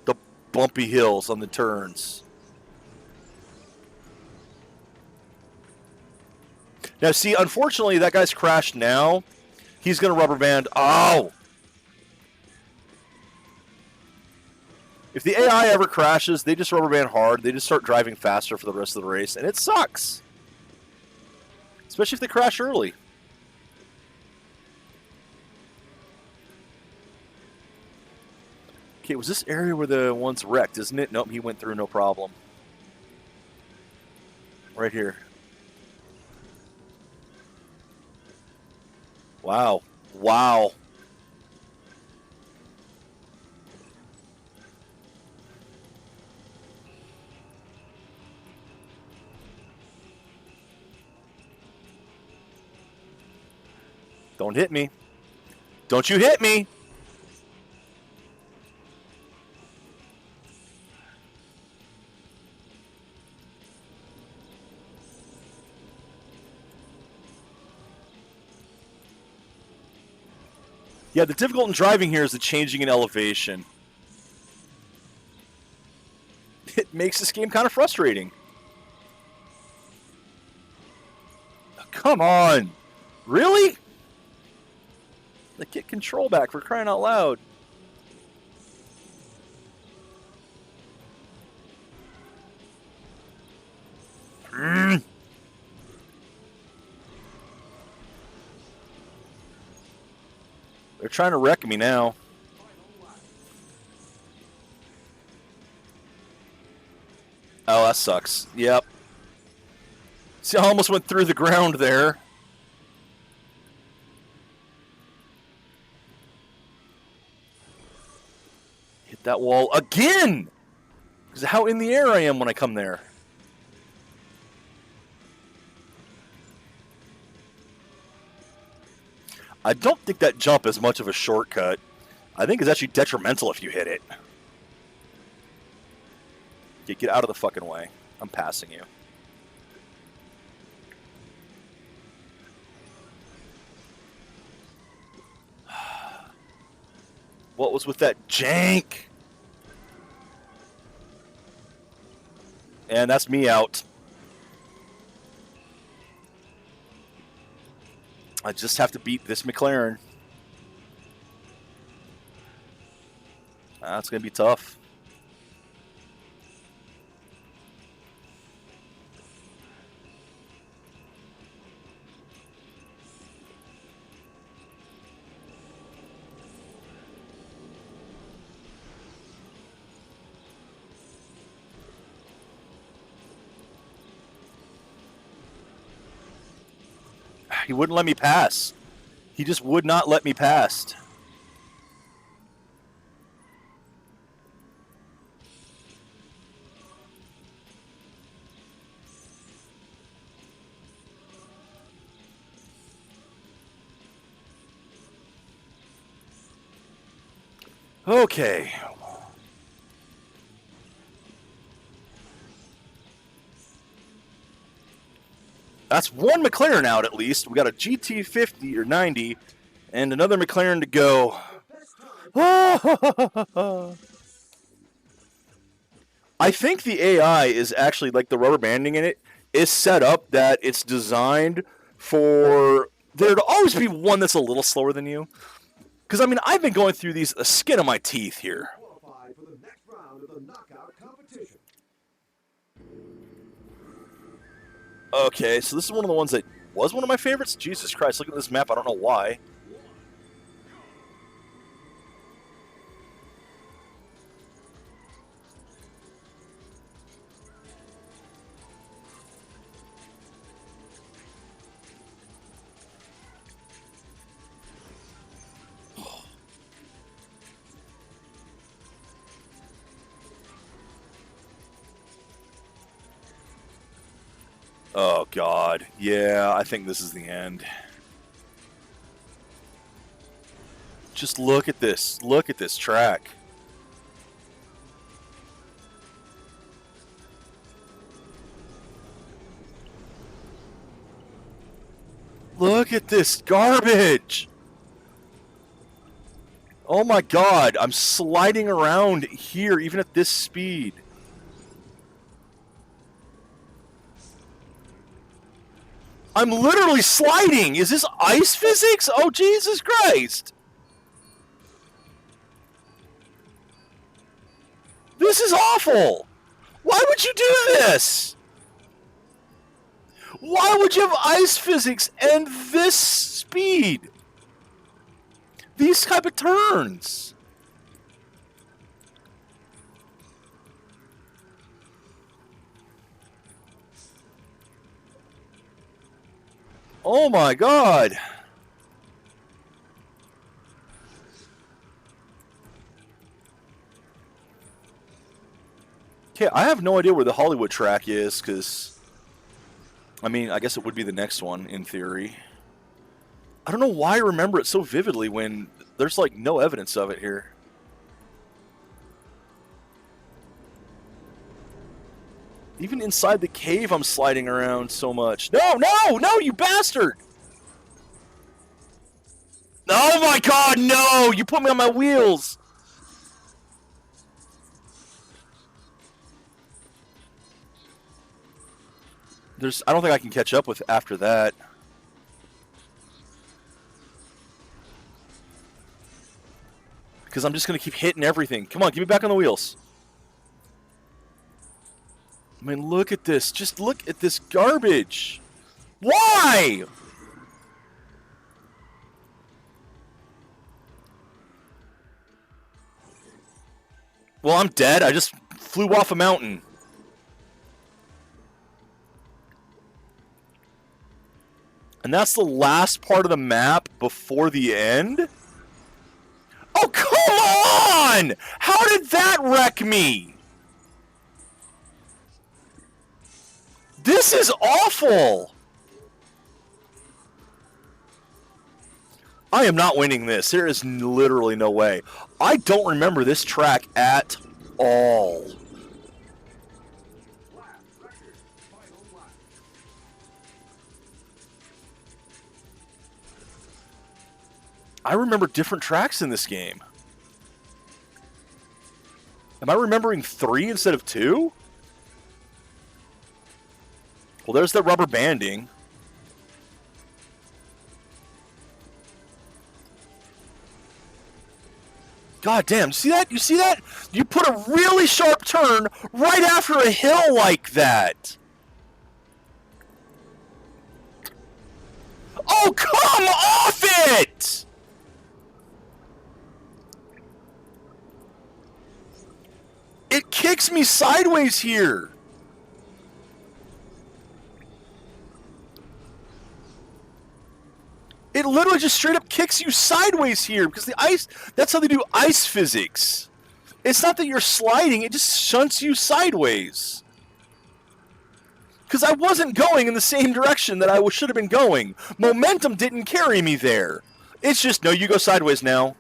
The bumpy hills on the turns. Now, see, unfortunately, that guy's crashed now. He's going to rubber band. Oh! If the AI ever crashes, they just rubber band hard. They just start driving faster for the rest of the race, and it sucks. Especially if they crash early. Okay, was this area where the one's wrecked, isn't it? Nope, he went through no problem. Right here. Wow. Wow. Don't hit me. Don't you hit me. Yeah, the difficult in driving here is the changing in elevation. It makes this game kind of frustrating. Come on. Really? Like, get control back for crying out loud. They're trying to wreck me now. Oh, that sucks. Yep. See, I almost went through the ground there. Hit that wall again! Because how in the air I am when I come there. I don't think that jump is much of a shortcut. I think it's actually detrimental if you hit it. Get out of the fucking way. I'm passing you. What was with that jank? And that's me out. I just have to beat this McLaren. That's going to be tough. He wouldn't let me pass. He just would not let me pass. Okay. That's one McLaren out at least. We got a GT50 or 90 and another McLaren to go. I think the AI is actually, like the rubber banding in it, is set up that it's designed for there to always be one that's a little slower than you. Because, I mean, I've been going through these the skin of my teeth here. Qualify for the next round of the knockout competition. Okay, so this is one of the ones that was one of my favorites. Jesus Christ, look at this map. I don't know why. Oh, God. Yeah, I think this is the end. Just look at this. Look at this track. Look at this garbage. Oh, my God. I'm sliding around here, even at this speed. I'm literally sliding. Is this ice physics? Oh, Jesus Christ. This is awful. Why would you do this? Why would you have ice physics and this speed? These type of turns. Oh my God. Okay, I have no idea where the Hollywood track is, because, I mean, I guess it would be the next one, in theory. I don't know why I remember it so vividly when there's, like, no evidence of it here. Even inside the cave, I'm sliding around so much. No, no, no, you bastard! Oh my God, no! You put me on my wheels! I don't think I can catch up with after that. Because I'm just going to keep hitting everything. Come on, get me back on the wheels. I mean, look at this. Just look at this garbage. Why? Well, I'm dead. I just flew off a mountain. And that's the last part of the map before the end? Oh, come on! How did that wreck me? This is awful! I am not winning this. There is literally no way. I don't remember this track at all. I remember different tracks in this game. Am I remembering 3 instead of 2? Well, there's the rubber banding. God damn, see that? You see that? You put a really sharp turn right after a hill like that. Oh, come off it! It kicks me sideways here. It literally just straight up kicks you sideways here because the ice, that's how they do ice physics. It's not that you're sliding, it just shunts you sideways. Because I wasn't going in the same direction that I should have been going. Momentum didn't carry me there. It's just, no, you go sideways now.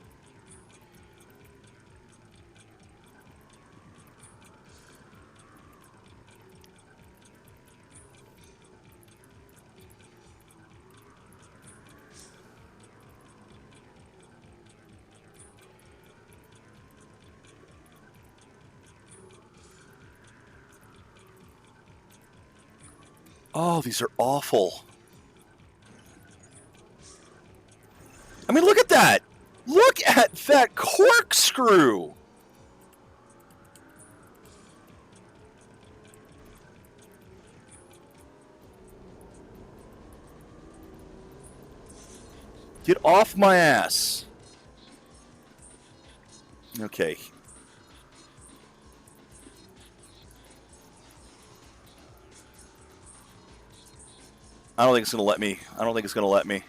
Oh, these are awful. I mean, look at that. Look at that corkscrew. Get off my ass. Okay. I don't think it's going to let me. I don't think it's going to let me.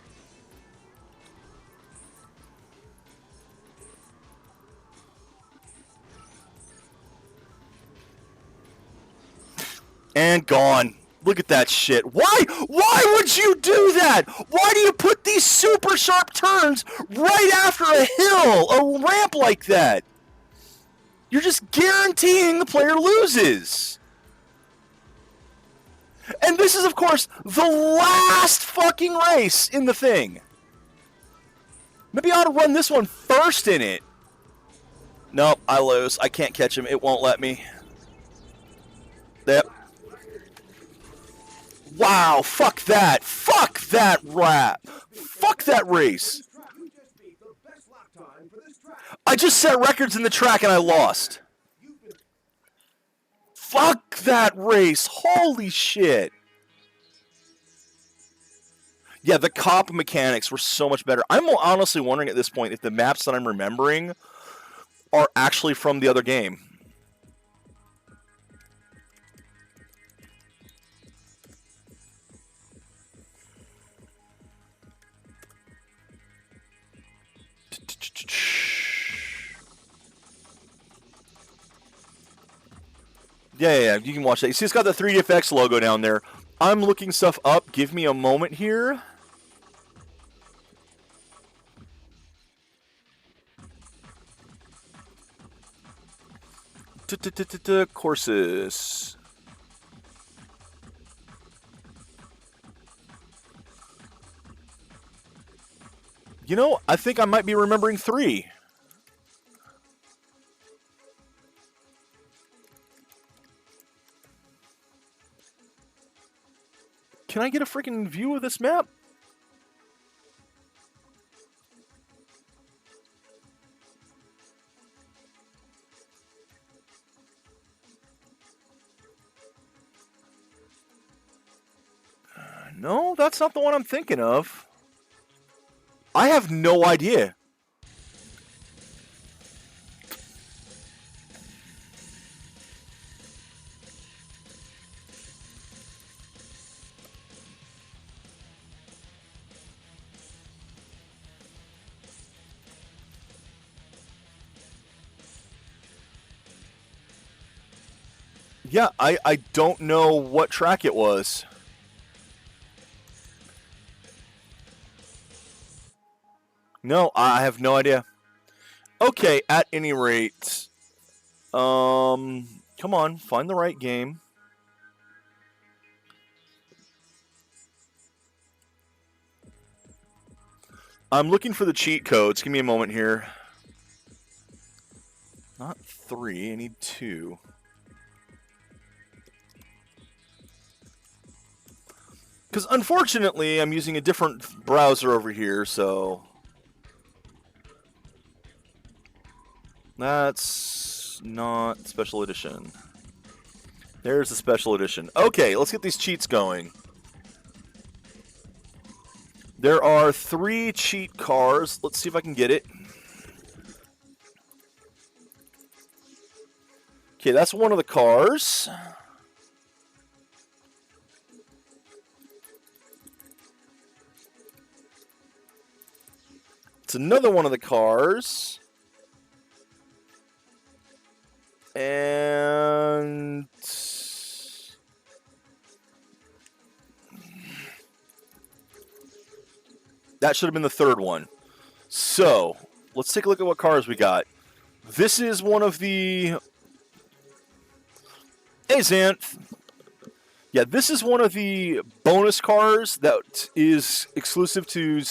And gone. Look at that shit. Why would you do that? Why do you put these super sharp turns right after a hill, a ramp like that? You're just guaranteeing the player loses. And this is, of course, the last fucking race in the thing. Maybe I ought to run this one first in it. Nope, I lose. I can't catch him. It won't let me. Yep. Wow, fuck that. Fuck that rap. Fuck that race. I just set records in the track and I lost. Fuck that race. Holy shit. Yeah, the cop mechanics were so much better. I'm honestly wondering at this point if the maps that I'm remembering are actually from the other game. Yeah, you can watch that. You see it's got the 3DFX logo down there. I'm looking stuff up. Give me a moment here. Courses. You know, I think I might be remembering 3. Can I get a freaking view of this map? No, that's not the one I'm thinking of. I have no idea. Yeah, I don't know what track it was. No, I have no idea. Okay, at any rate, come on, find the right game. I'm looking for the cheat codes. Give me a moment here. Not 3, I need 2. Because unfortunately, I'm using a different browser over here, so... That's not special edition. There's the special edition. Okay, let's get these cheats going. There are 3 cheat cars. Let's see if I can get it. Okay, that's one of the cars. It's another one of the cars. And... that should have been the third one. So, let's take a look at what cars we got. This is one of the... Hey, Xanth. Yeah, this is one of the bonus cars that is exclusive to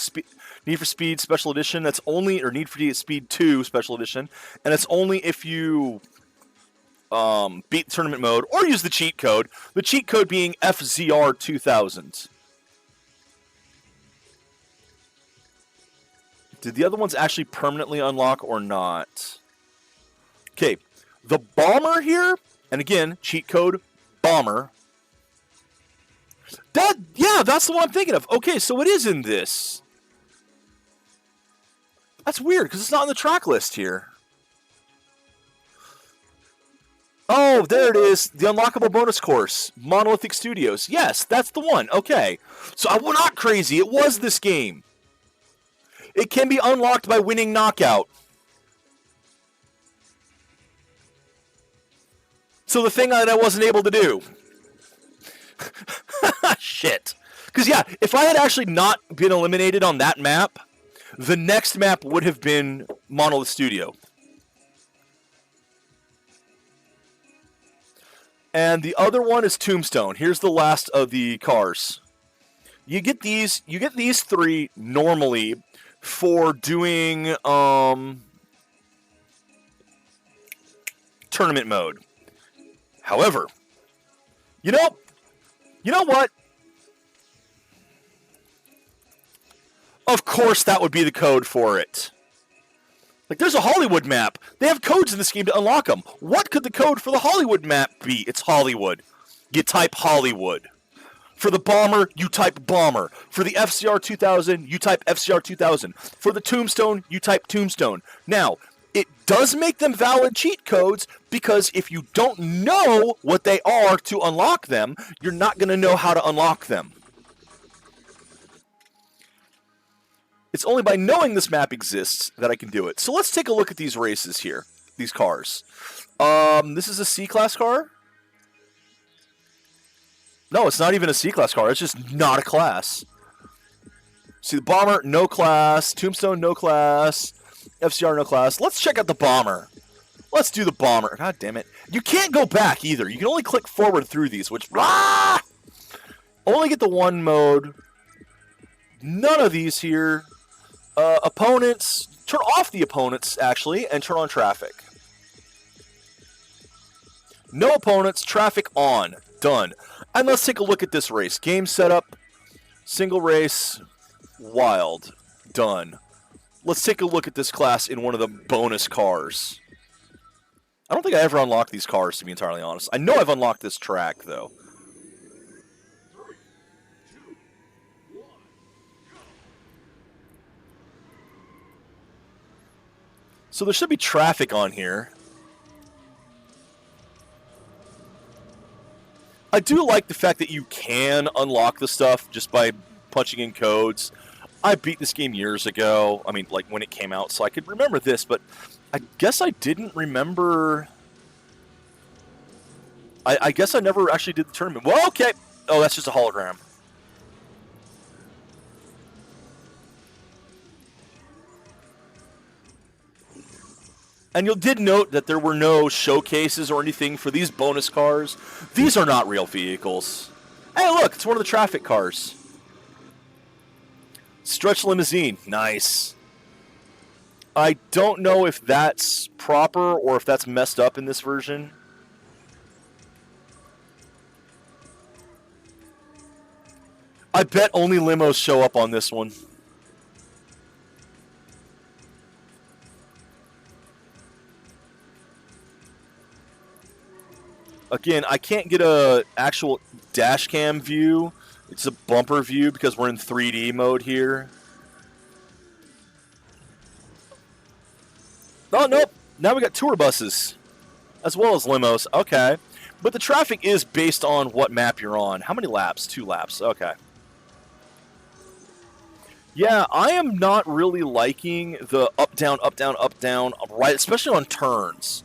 Need for Speed Special Edition. That's only, or Need for Speed 2 Special Edition, and it's only if you beat the tournament mode or use the cheat code. The cheat code being FZR 2000. Did the other ones actually permanently unlock or not? Okay, the bomber here, and again, cheat code bomber. Yeah, that's the one I'm thinking of. Okay, so it is in this. That's weird, because it's not on the track list here. Oh, there it is. The unlockable bonus course. Monolithic Studios. Yes, that's the one. Okay. So I'm not crazy. It was this game. It can be unlocked by winning Knockout. So the thing that I wasn't able to do. Shit. Because, yeah, if I had actually not been eliminated on that map, the next map would have been Monolith Studio. And the other one is Tombstone. Here's the last of the cars. You get these 3 normally for doing tournament mode. However, you know what? Of course that would be the code for it. Like, there's a Hollywood map. They have codes in this game to unlock them. What could the code for the Hollywood map be? It's Hollywood. You type Hollywood. For the bomber, you type bomber. For the FCR 2000, you type FCR 2000. For the Tombstone, you type Tombstone. Now, it does make them valid cheat codes, because if you don't know what they are to unlock them, you're not going to know how to unlock them. It's only by knowing this map exists that I can do it. So let's take a look at these races here, these cars. This is a C-Class car? No, it's not even a C-Class car. It's just not a class. See, the bomber, no class. Tombstone, no class. FCR, no class. Let's check out the bomber. Let's do the bomber. God damn it. You can't go back either. You can only click forward through these, which... Only get the one mode. None of these here. Opponents, turn off the opponents, actually, and turn on traffic. No opponents, traffic on. Done. And let's take a look at this race. Game setup, single race, wild. Done. Let's take a look at this class in one of the bonus cars. I don't think I ever unlocked these cars, to be entirely honest. I know I've unlocked this track, though. So there should be traffic on here. I do like the fact that you can unlock the stuff just by punching in codes. I beat this game years ago. I mean, like, when it came out, so I could remember this, but I guess I didn't remember I guess I never actually did the tournament. Well, okay. Oh, that's just a hologram. And you did note that there were no showcases or anything for these bonus cars. These are not real vehicles. Hey, look, it's one of the traffic cars. Stretch limousine, nice. I don't know if that's proper or if that's messed up in this version. I bet only limos show up on this one. Again, I can't get a actual dash cam view. It's a bumper view because we're in 3D mode here. Oh, nope. Now we got tour buses as well as limos. Okay. But the traffic is based on what map you're on. How many laps? 2 laps. Okay. Yeah, I am not really liking the up, down, right, especially on turns.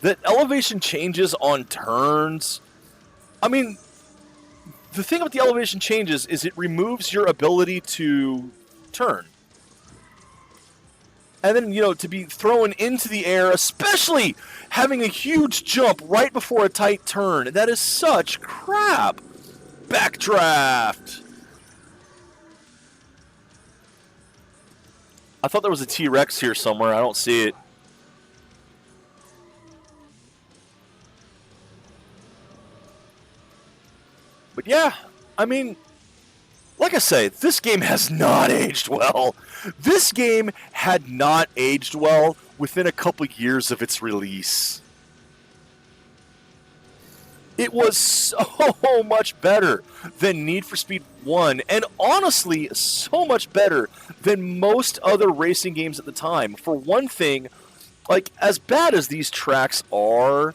The elevation changes on turns. I mean, the thing about the elevation changes is it removes your ability to turn. And then, to be thrown into the air, especially having a huge jump right before a tight turn. That is such crap. Backdraft. I thought there was a T-Rex here somewhere. I don't see it. But yeah, I mean, like I say, this game has not aged well. This game had not aged well within a couple years of its release. It was so much better than Need for Speed 1, and honestly, so much better than most other racing games at the time. For one thing, like, as bad as these tracks are,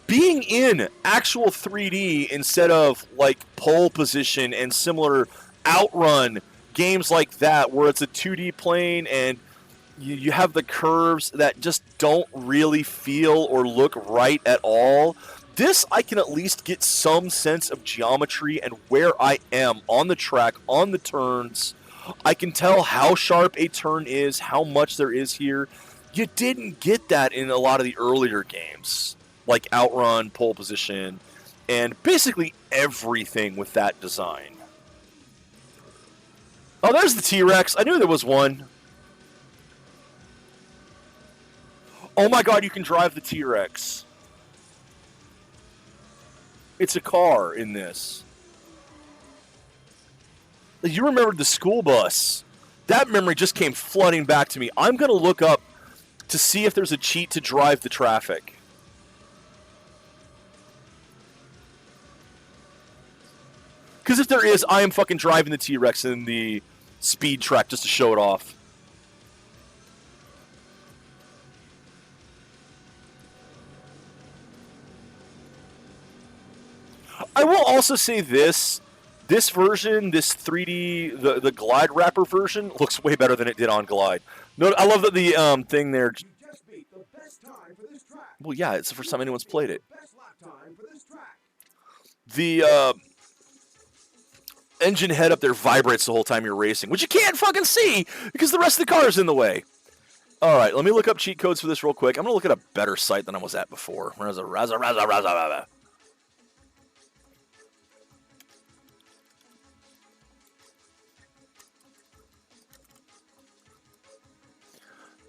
being in actual 3D instead of, like, pole position and similar outrun games like that, where it's a 2D plane and you have the curves that just don't really feel or look right at all. This, I can at least get some sense of geometry and where I am on the track, on the turns. I can tell how sharp a turn is, how much there is here. You didn't get that in a lot of the earlier games, like Outrun, pole position, and basically everything with that design. Oh, there's the T-Rex. I knew there was one. Oh my god, you can drive the T-Rex. It's a car in this. You remembered the school bus. That memory just came flooding back to me. I'm going to look up to see if there's a cheat to drive the traffic. Because if there is, I am fucking driving the T-Rex in the speed track just to show it off. I will also say this version, this 3D, the Glide Wrapper version, looks way better than it did on Glide. No, I love that the thing there. Well, yeah, it's the first time anyone's played it. The engine head up there vibrates the whole time you're racing, which you can't fucking see because the rest of the car is in the way. All right, let me look up cheat codes for this real quick. I'm going to look at a better site than I was at before.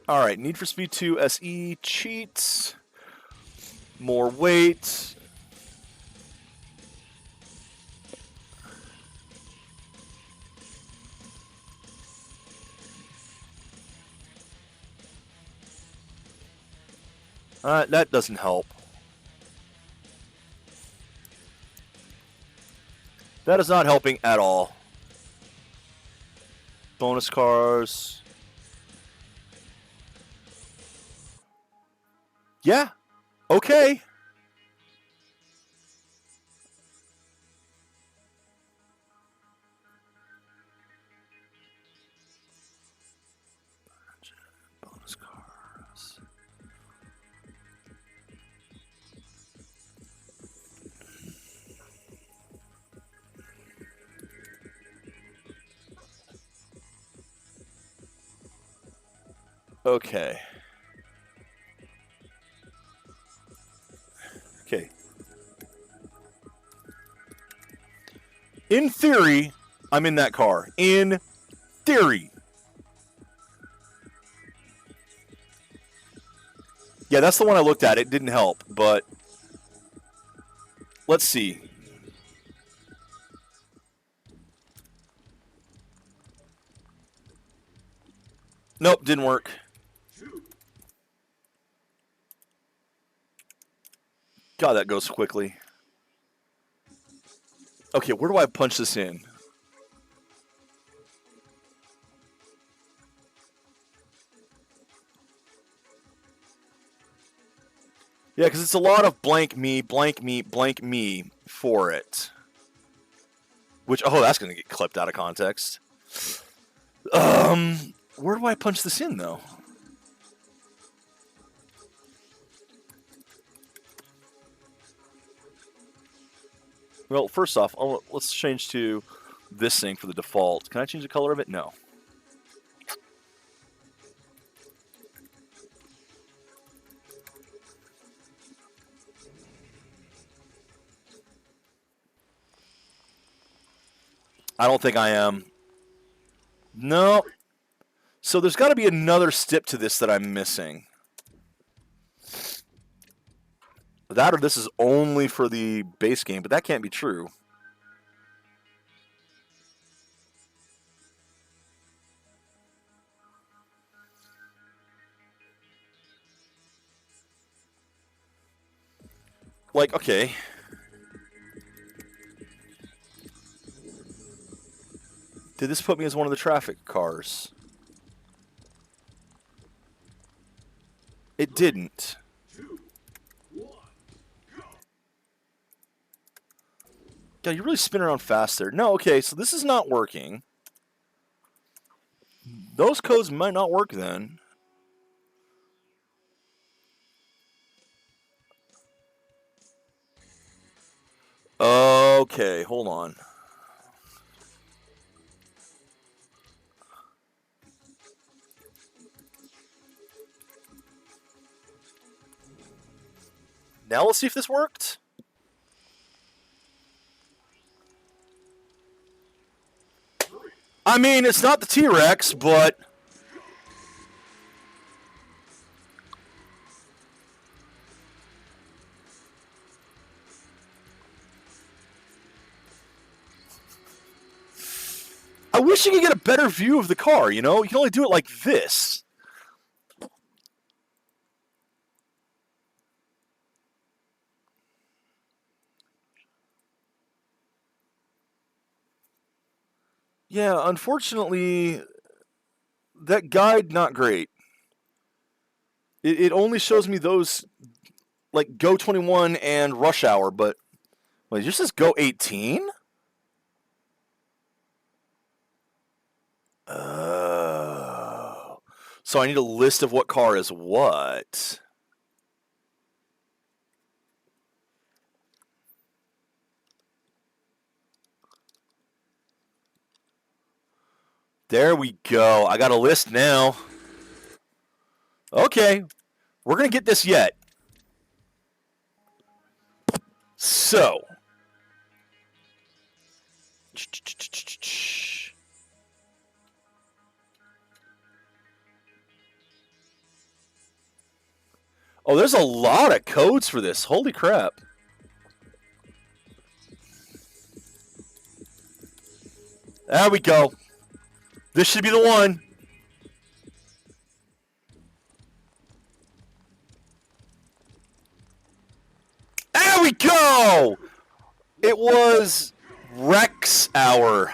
All right, Need for Speed 2 SE cheats. More weight. That doesn't help. That is not helping at all. Bonus cars. Yeah. Okay. Bonus cars. Okay. Okay. In theory, I'm in that car. In theory. Yeah, that's the one I looked at. It didn't help, but let's see. Nope, didn't work. God, that goes quickly. Okay, where do I punch this in? Yeah, because it's a lot of blank me for it. Which, oh, that's going to get clipped out of context. Where do I punch this in, though? Well, first off, let's change to this thing for the default. Can I change the color of it? No. I don't think I am. No. So there's got to be another step to this that I'm missing. That or this is only for the base game, but that can't be true. Like, okay. Did this put me as one of the traffic cars? It didn't. God, you really spin around fast there. No, okay, so this is not working. Those codes might not work then. Okay, hold on. Now let's see if this worked. I mean, it's not the T-Rex, but... I wish you could get a better view of the car, you know? You can only do it like this. Yeah, unfortunately, that guide, not great. It only shows me those, like, Go 21 and Rush Hour, but... Wait, it just says Go 18? Oh. So I need a list of what car is what. There we go. I got a list now. Okay. We're going to get this yet. So. Oh, there's a lot of codes for this. Holy crap. There we go. This should be the one. There we go! It was Rex Hour.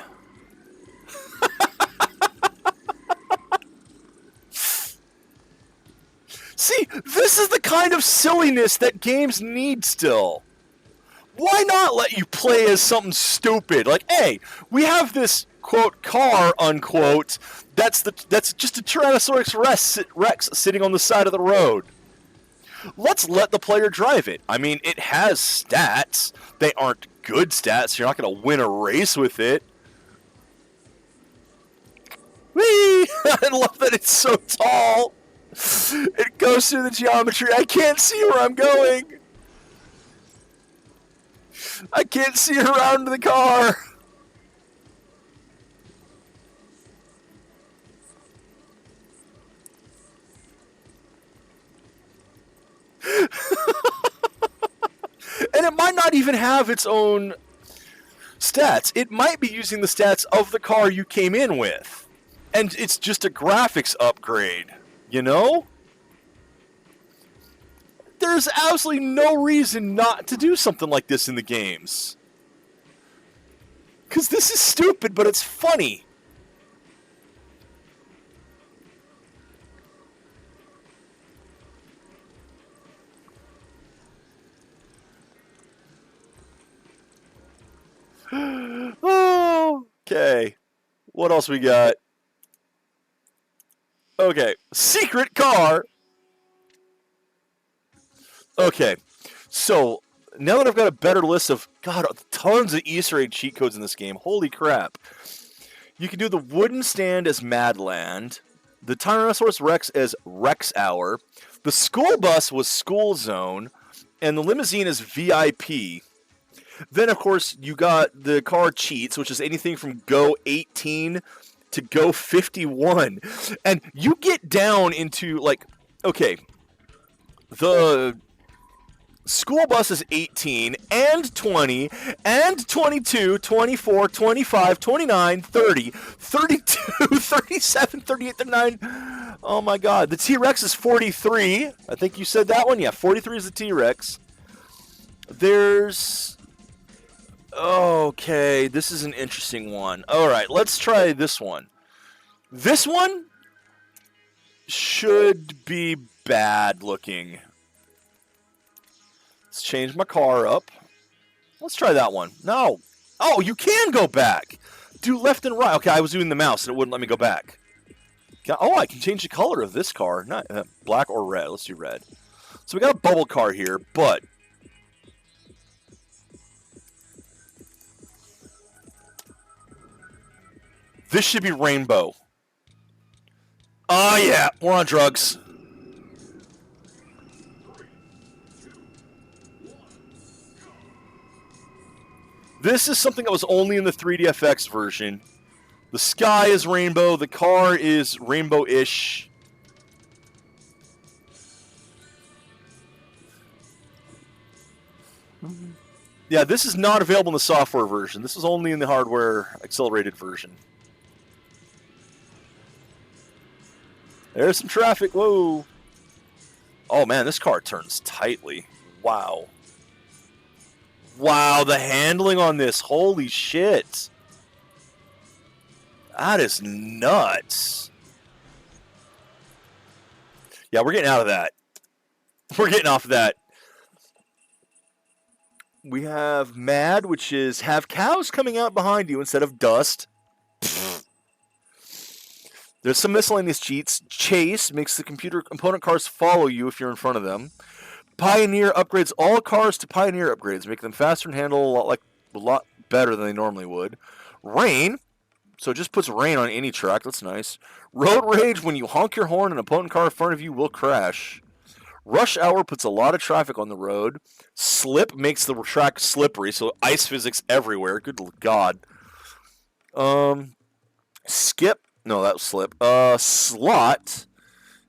See, this is the kind of silliness that games need still. Why not let you play as something stupid? Like, hey, we have this, quote, car, unquote, that's just a Tyrannosaurus Rex sitting on the side of the road. Let's let the player drive it. I mean, it has stats. They aren't good stats. You're not going to win a race with it. Whee! I love that it's so tall. It goes through the geometry. I can't see where I'm going. I can't see around the car. And it might not even have its own stats. It might be using the stats of the car you came in with. And it's just a graphics upgrade, you know? There's absolutely no reason not to do something like this in the games. Because this is stupid, but it's funny. Oh, okay. What else we got? Okay. Secret car. Okay. So, now that I've got a better list of, God, tons of Easter egg cheat codes in this game. Holy crap. You can do the wooden stand as Madland. The Tyrannosaurus Rex as Rex Hour. The school bus was School Zone. And the limousine is VIP. Then, of course, you got the car cheats, which is anything from Go 18 to Go 51. And you get down into, like, okay, the school bus is 18 and 20 and 22, 24, 25, 29, 30, 32, 37, 38, 39. Oh, my God. The T-Rex is 43. I think you said that one. Yeah, 43 is the T-Rex. There's... Okay, this is an interesting one. All right, let's try this one. This one should be bad looking. Let's change my car up. Let's try that one. No. Oh, you can go back. Do left and right. Okay, I was doing the mouse and it wouldn't let me go back. Oh, I can change the color of this car. Not black or red. Let's do red. So we got a bubble car here, but... this should be rainbow. Oh, yeah. We're on drugs. This is something that was only in the 3DFX version. The sky is rainbow. The car is rainbow-ish. Yeah, this is not available in the software version. This is only in the hardware accelerated version. There's some traffic. Whoa. Oh, man, this car turns tightly. Wow. Wow, the handling on this. Holy shit. That is nuts. Yeah, we're getting out of that. We're getting off of that. We have Mad, which is have cows coming out behind you instead of dust. There's some miscellaneous cheats. Chase makes the component cars follow you if you're in front of them. Pioneer upgrades all cars to Pioneer upgrades, make them faster and handle a lot better than they normally would. Rain, so it just puts rain on any track. That's nice. Road Rage, when you honk your horn, an opponent car in front of you will crash. Rush Hour puts a lot of traffic on the road. Slip makes the track slippery, so ice physics everywhere. Good God. Skip. No, that was Slip. Slot.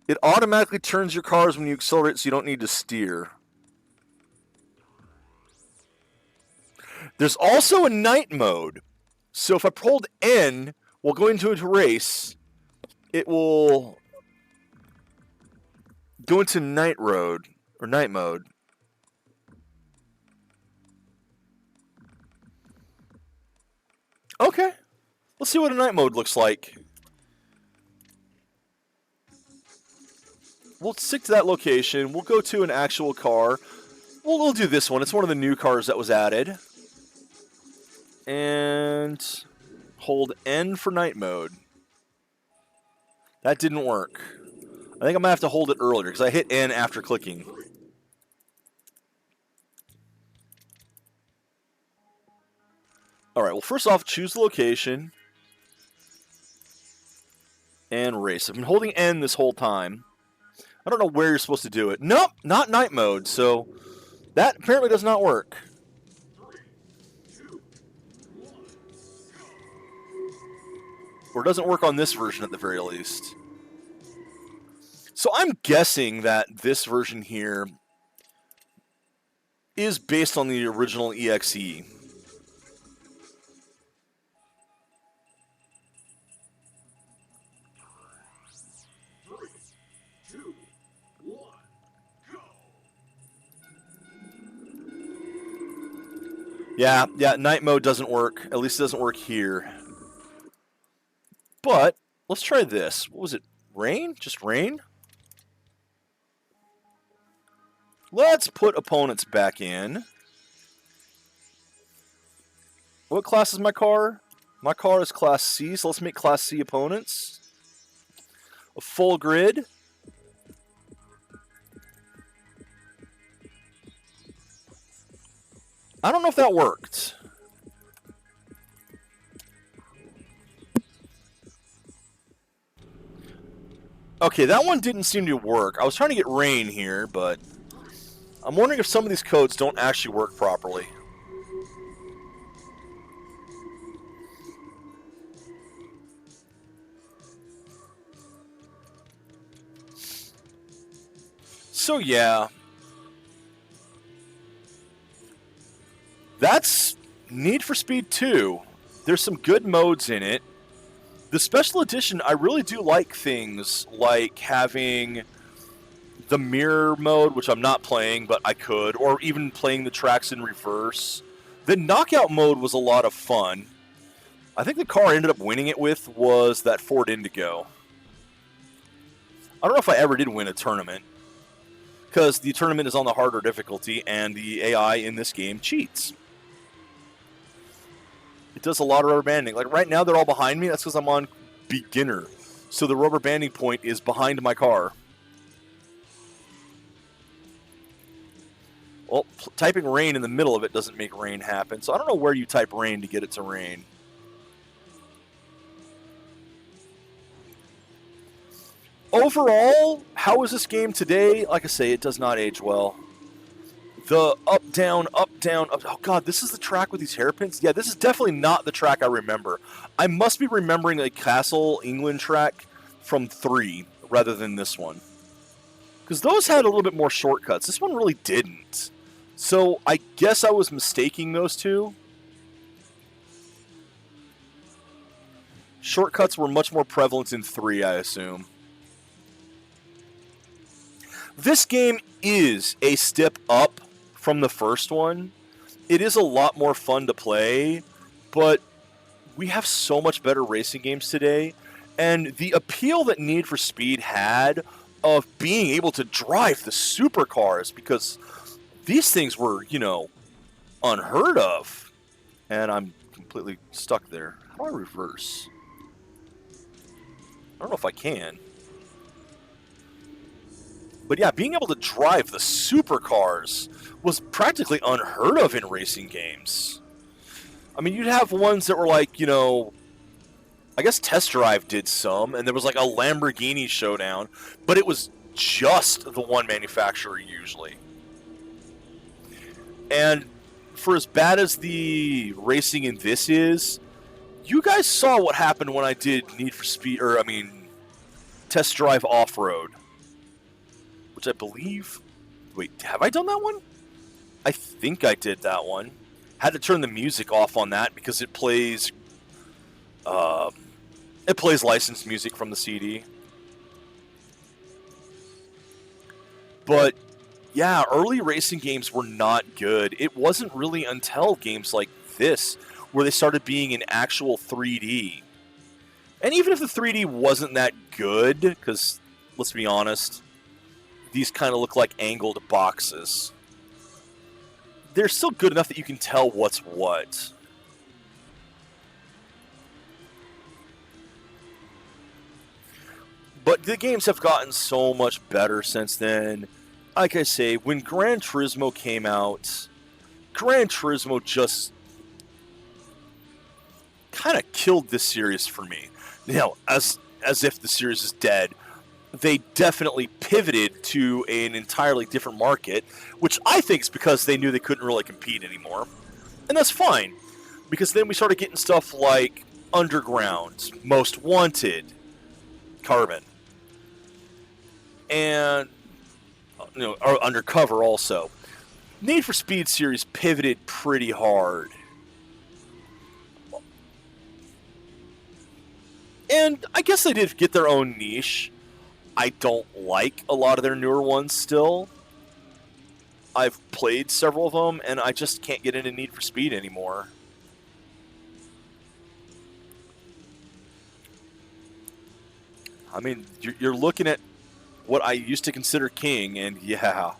It automatically turns your cars when you accelerate, so you don't need to steer. There's also a night mode. So if I hold N while going into a race, it will go into night mode. Okay. Let's see what a night mode looks like. We'll stick to that location. We'll go to an actual car. We'll do this one. It's one of the new cars that was added. And hold N for night mode. That didn't work. I think I'm going to have to hold it earlier because I hit N after clicking. All right, well, first off, choose the location. And race. I've been holding N this whole time. I don't know where you're supposed to do it. Nope, not night mode, so that apparently does not work. Or doesn't work on this version at the very least. So I'm guessing that this version here is based on the original EXE. Yeah, night mode doesn't work. At least it doesn't work here. But let's try this. What was it? Rain? Just rain? Let's put opponents back in. What class is my car? My car is class C, so let's make class C opponents. A full grid. I don't know if that worked. Okay, that one didn't seem to work. I was trying to get rain here, but I'm wondering if some of these codes don't actually work properly. So yeah, that's Need for Speed 2. There's some good modes in it. The special edition, I really do like things like having the mirror mode, which I'm not playing, but I could, or even playing the tracks in reverse. The knockout mode was a lot of fun. I think the car I ended up winning it with was that Ford Indigo. I don't know if I ever did win a tournament, because the tournament is on the harder difficulty, and the AI in this game cheats. It does a lot of rubber banding. Like right now, they're all behind me. That's because I'm on beginner. So the rubber banding point is behind my car. Well, typing rain in the middle of it doesn't make rain happen. So I don't know where you type rain to get it to rain. Overall, how is this game today? Like I say, it does not age well. The up, down, up, down, up. Oh, God, this is the track with these hairpins? Yeah, this is definitely not the track I remember. I must be remembering a Castle, England track from 3 rather than this one. Because those had a little bit more shortcuts. This one really didn't. So I guess I was mistaking those two. Shortcuts were much more prevalent in 3, I assume. This game is a step up from the first one. It is a lot more fun to play, but we have so much better racing games today, and the appeal that Need for Speed had of being able to drive the supercars, because these things were, you know, unheard of. And I'm completely stuck there. How do I reverse? I don't know if I can. But yeah, being able to drive the supercars was practically unheard of in racing games. I mean, you'd have ones that were like, you know, I guess Test Drive did some, and there was like a Lamborghini showdown, but it was just the one manufacturer usually. And for as bad as the racing in this is, you guys saw what happened when I did Need for Speed, or I mean, Test Drive Off-Road. Which I believe... Wait, have I done that one? I think I did that one. Had to turn the music off on that because it plays... it plays licensed music from the CD. But, yeah, early racing games were not good. It wasn't really until games like this where they started being in actual 3D. And even if the 3D wasn't that good, because, let's be honest, these kind of look like angled boxes, they're still good enough that you can tell what's what. But the games have gotten so much better since then. Like I say, when Gran Turismo came out, Gran Turismo just kind of killed this series for me. You know, as if the series is dead. they definitely pivoted to an entirely different market, which I think is because they knew they couldn't really compete anymore. And that's fine, because then we started getting stuff like Underground, Most Wanted, Carbon, and or Undercover also. Need for Speed series pivoted pretty hard. And I guess they did get their own niche. I don't like a lot of their newer ones still. I've played several of them, and I just can't get into Need for Speed anymore. I mean, you're looking at what I used to consider king, and yeah,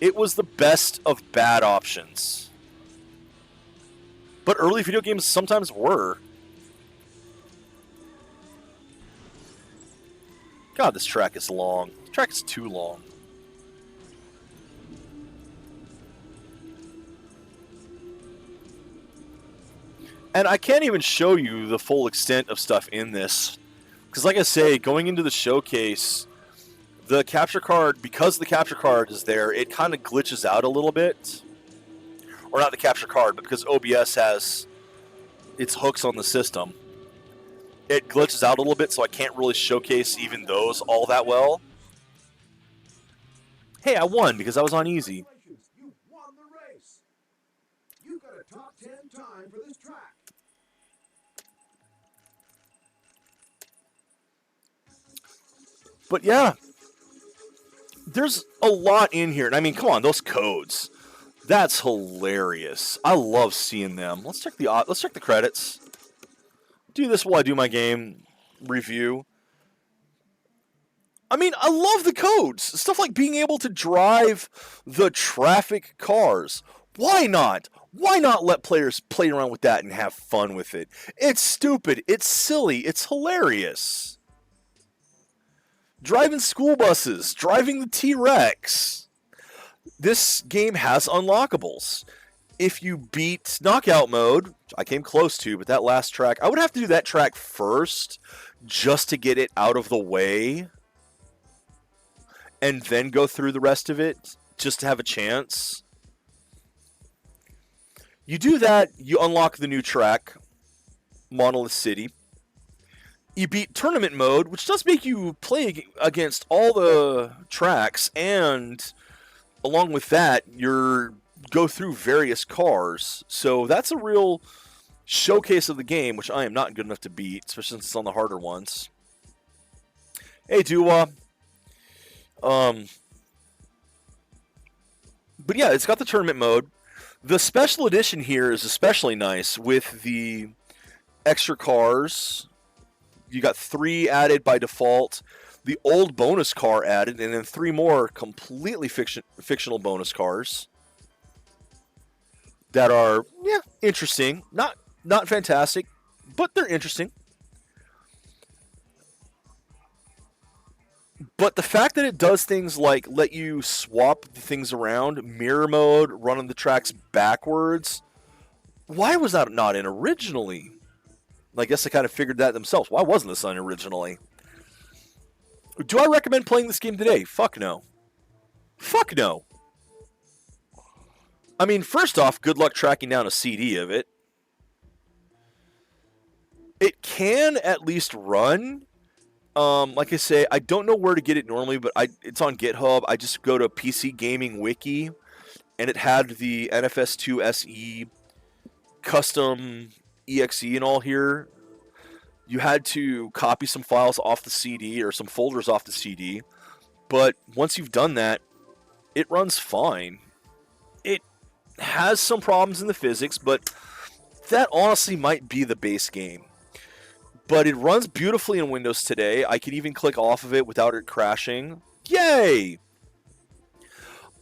it was the best of bad options. But early video games sometimes were. God, this track is long. This track is too long. And I can't even show you the full extent of stuff in this. Because like I say, going into the showcase, the capture card, because the capture card is there, it kind of glitches out a little bit. Or not the capture card, but because OBS has its hooks on the system. It glitches out a little bit, so I can't really showcase even those all that well. Hey, I won because I was on easy. You won the race. You got a top 10 time for this track. But yeah, there's a lot in here. And I mean, come on, those codes. That's hilarious. I love seeing them. Let's check the credits. Do this while I do my game review. I mean, I love the codes. Stuff like being able to drive the traffic cars. Why not? Why not let players play around with that and have fun with it? It's stupid. It's silly. It's hilarious. Driving school buses. Driving the T-Rex. This game has unlockables. If you beat knockout mode, I came close to, but that last track, I would have to do that track first just to get it out of the way and then go through the rest of it just to have a chance. You do that, you unlock the new track, Monolith City. You beat tournament mode, which does make you play against all the tracks, and along with that, you're go through various cars. So that's a real showcase of the game, which I am not good enough to beat, especially since it's on the harder ones. Hey, Dua. But yeah, it's got the tournament mode. The special edition here is especially nice with the extra cars. You got 3 added by default. The old bonus car added, and then 3 more completely fictional bonus cars that are, yeah, interesting. Not fantastic, but they're interesting. But the fact that it does things like let you swap the things around, mirror mode, running the tracks backwards, why was that not in originally? I guess they kind of figured that themselves. Why wasn't this on originally? Do I recommend playing this game today? Fuck no. Fuck no. I mean, first off, good luck tracking down a CD of it. It can at least run. Like I say, I don't know where to get it normally, but it's on GitHub. I just go to PC Gaming Wiki, and it had the NFS2 SE custom EXE and all here. You had to copy some files off the CD or some folders off the CD, but once you've done that, it runs fine. It has some problems in the physics, but that honestly might be the base game. But it runs beautifully in Windows today. I can even click off of it without it crashing. Yay!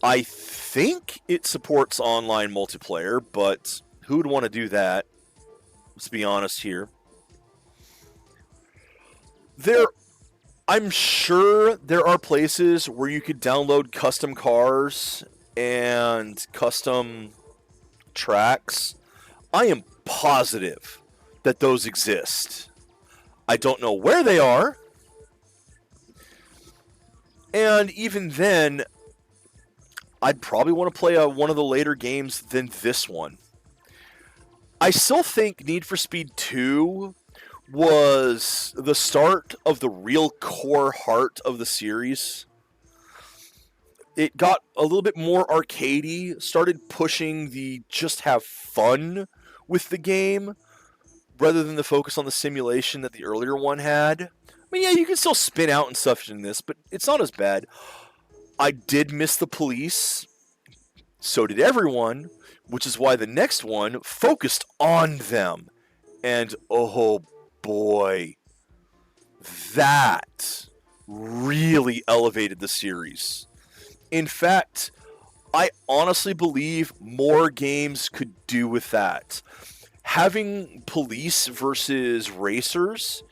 I think it supports online multiplayer, but who would want to do that? Let's be honest here. I'm sure there are places where you could download custom cars and custom tracks. I am positive that those exist. I don't know where they are, And even then, I'd probably want to play one of the later games than this one. I still think Need for Speed 2 was the start of the real core heart of the series. It got a little bit more arcadey, started pushing the just have fun with the game rather than the focus on the simulation that the earlier one had. I mean, yeah, you can still spin out and stuff in this, but it's not as bad. I did miss the police. So did everyone, which is why the next one focused on them. And oh boy, that really elevated the series. In fact, I honestly believe more games could do with that. Having police versus racers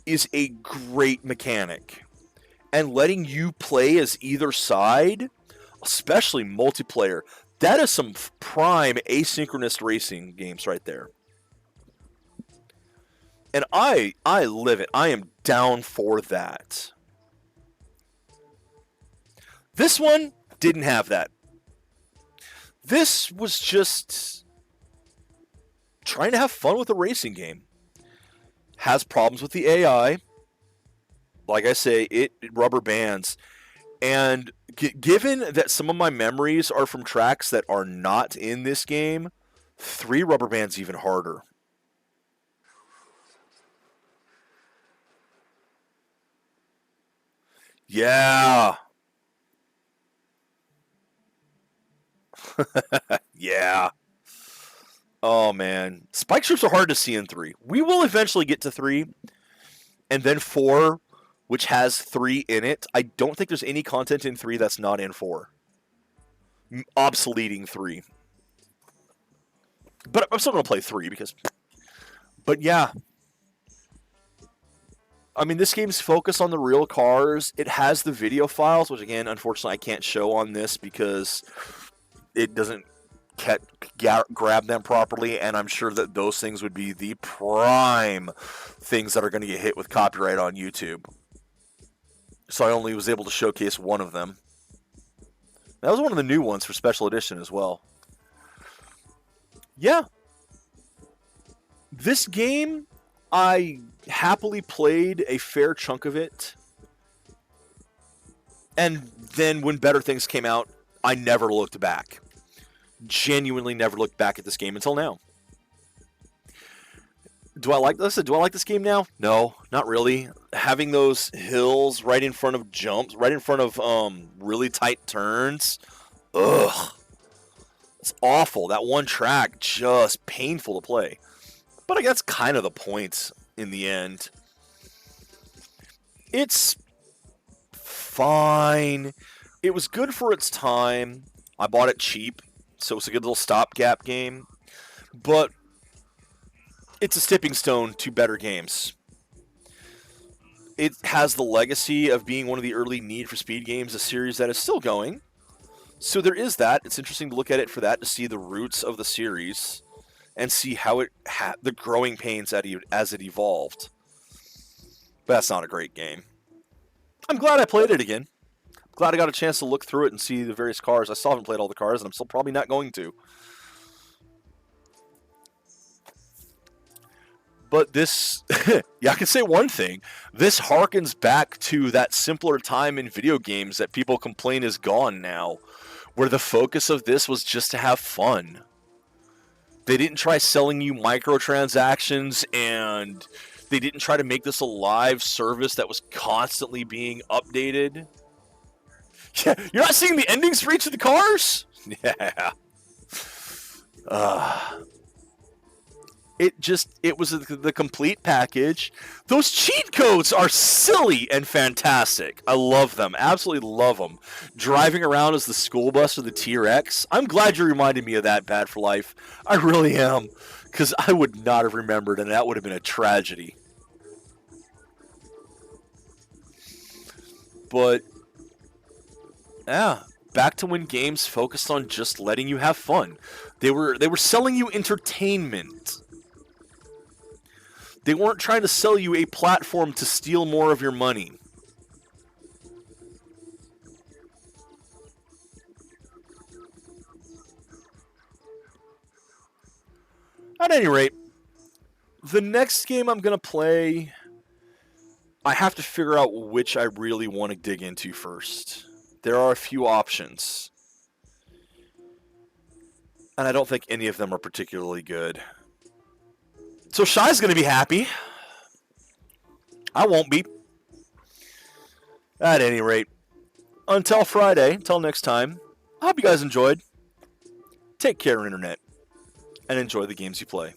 is a great mechanic. And letting you play as either side, especially multiplayer, that is some prime asynchronous racing games right there. And I live it. I am down for that. This one didn't have that. This was just trying to have fun with a racing game. Has problems with the AI. Like I say, it rubber bands. And given that some of my memories are from tracks that are not in this game, 3 rubber bands even harder. Yeah. Yeah. Oh, man. Spike strips are hard to see in 3. We will eventually get to 3. And then 4, which has 3 in it. I don't think there's any content in 3 that's not in 4. Obsoleting 3. But I'm still going to play 3 because... But yeah. I mean, this game's focused on the real cars. It has the video files, which again, unfortunately, I can't show on this because it doesn't grab them properly, and I'm sure that those things would be the prime things that are going to get hit with copyright on YouTube. So I only was able to showcase one of them. That was one of the new ones for Special Edition as well. Yeah. This game, I happily played a fair chunk of it. And then when better things came out, I never looked back. Genuinely never looked back at this game until now. Do I like this? Do I like this game now? No, not really. Having those hills right in front of jumps, right in front of really tight turns, ugh, it's awful. That one track, just painful to play. But I guess kind of the point in the end. It's fine. It was good for its time. I bought it cheap, so it's a good little stopgap game. But it's a stepping stone to better games. It has the legacy of being one of the early Need for Speed games, a series that is still going. So there is that. It's interesting to look at it for that, to see the roots of the series and see how it had the growing pains as it evolved. But that's not a great game. I'm glad I played it again. I'm glad I got a chance to look through it and see the various cars. I still haven't played all the cars, and I'm still probably not going to. But this, yeah, I can say one thing. This harkens back to that simpler time in video games that people complain is gone now, where the focus of this was just to have fun. They didn't try selling you microtransactions, and they didn't try to make this a live service that was constantly being updated. Yeah, you're not seeing the endings for each of the cars? Yeah. It was the complete package. Those cheat codes are silly and fantastic. I love them. Absolutely love them. Driving around as the school bus or the T-Rex. I'm glad you reminded me of that, Bad for Life. I really am. Because I would not have remembered, and that would have been a tragedy. But, yeah. Back to when games focused on just letting you have fun. They were selling you entertainment. They weren't trying to sell you a platform to steal more of your money. At any rate, the next game I'm going to play, I have to figure out which I really want to dig into first. There are a few options, and I don't think any of them are particularly good. So Shy's going to be happy. I won't be. At any rate, until Friday, until next time, I hope you guys enjoyed. Take care, Internet, and enjoy the games you play.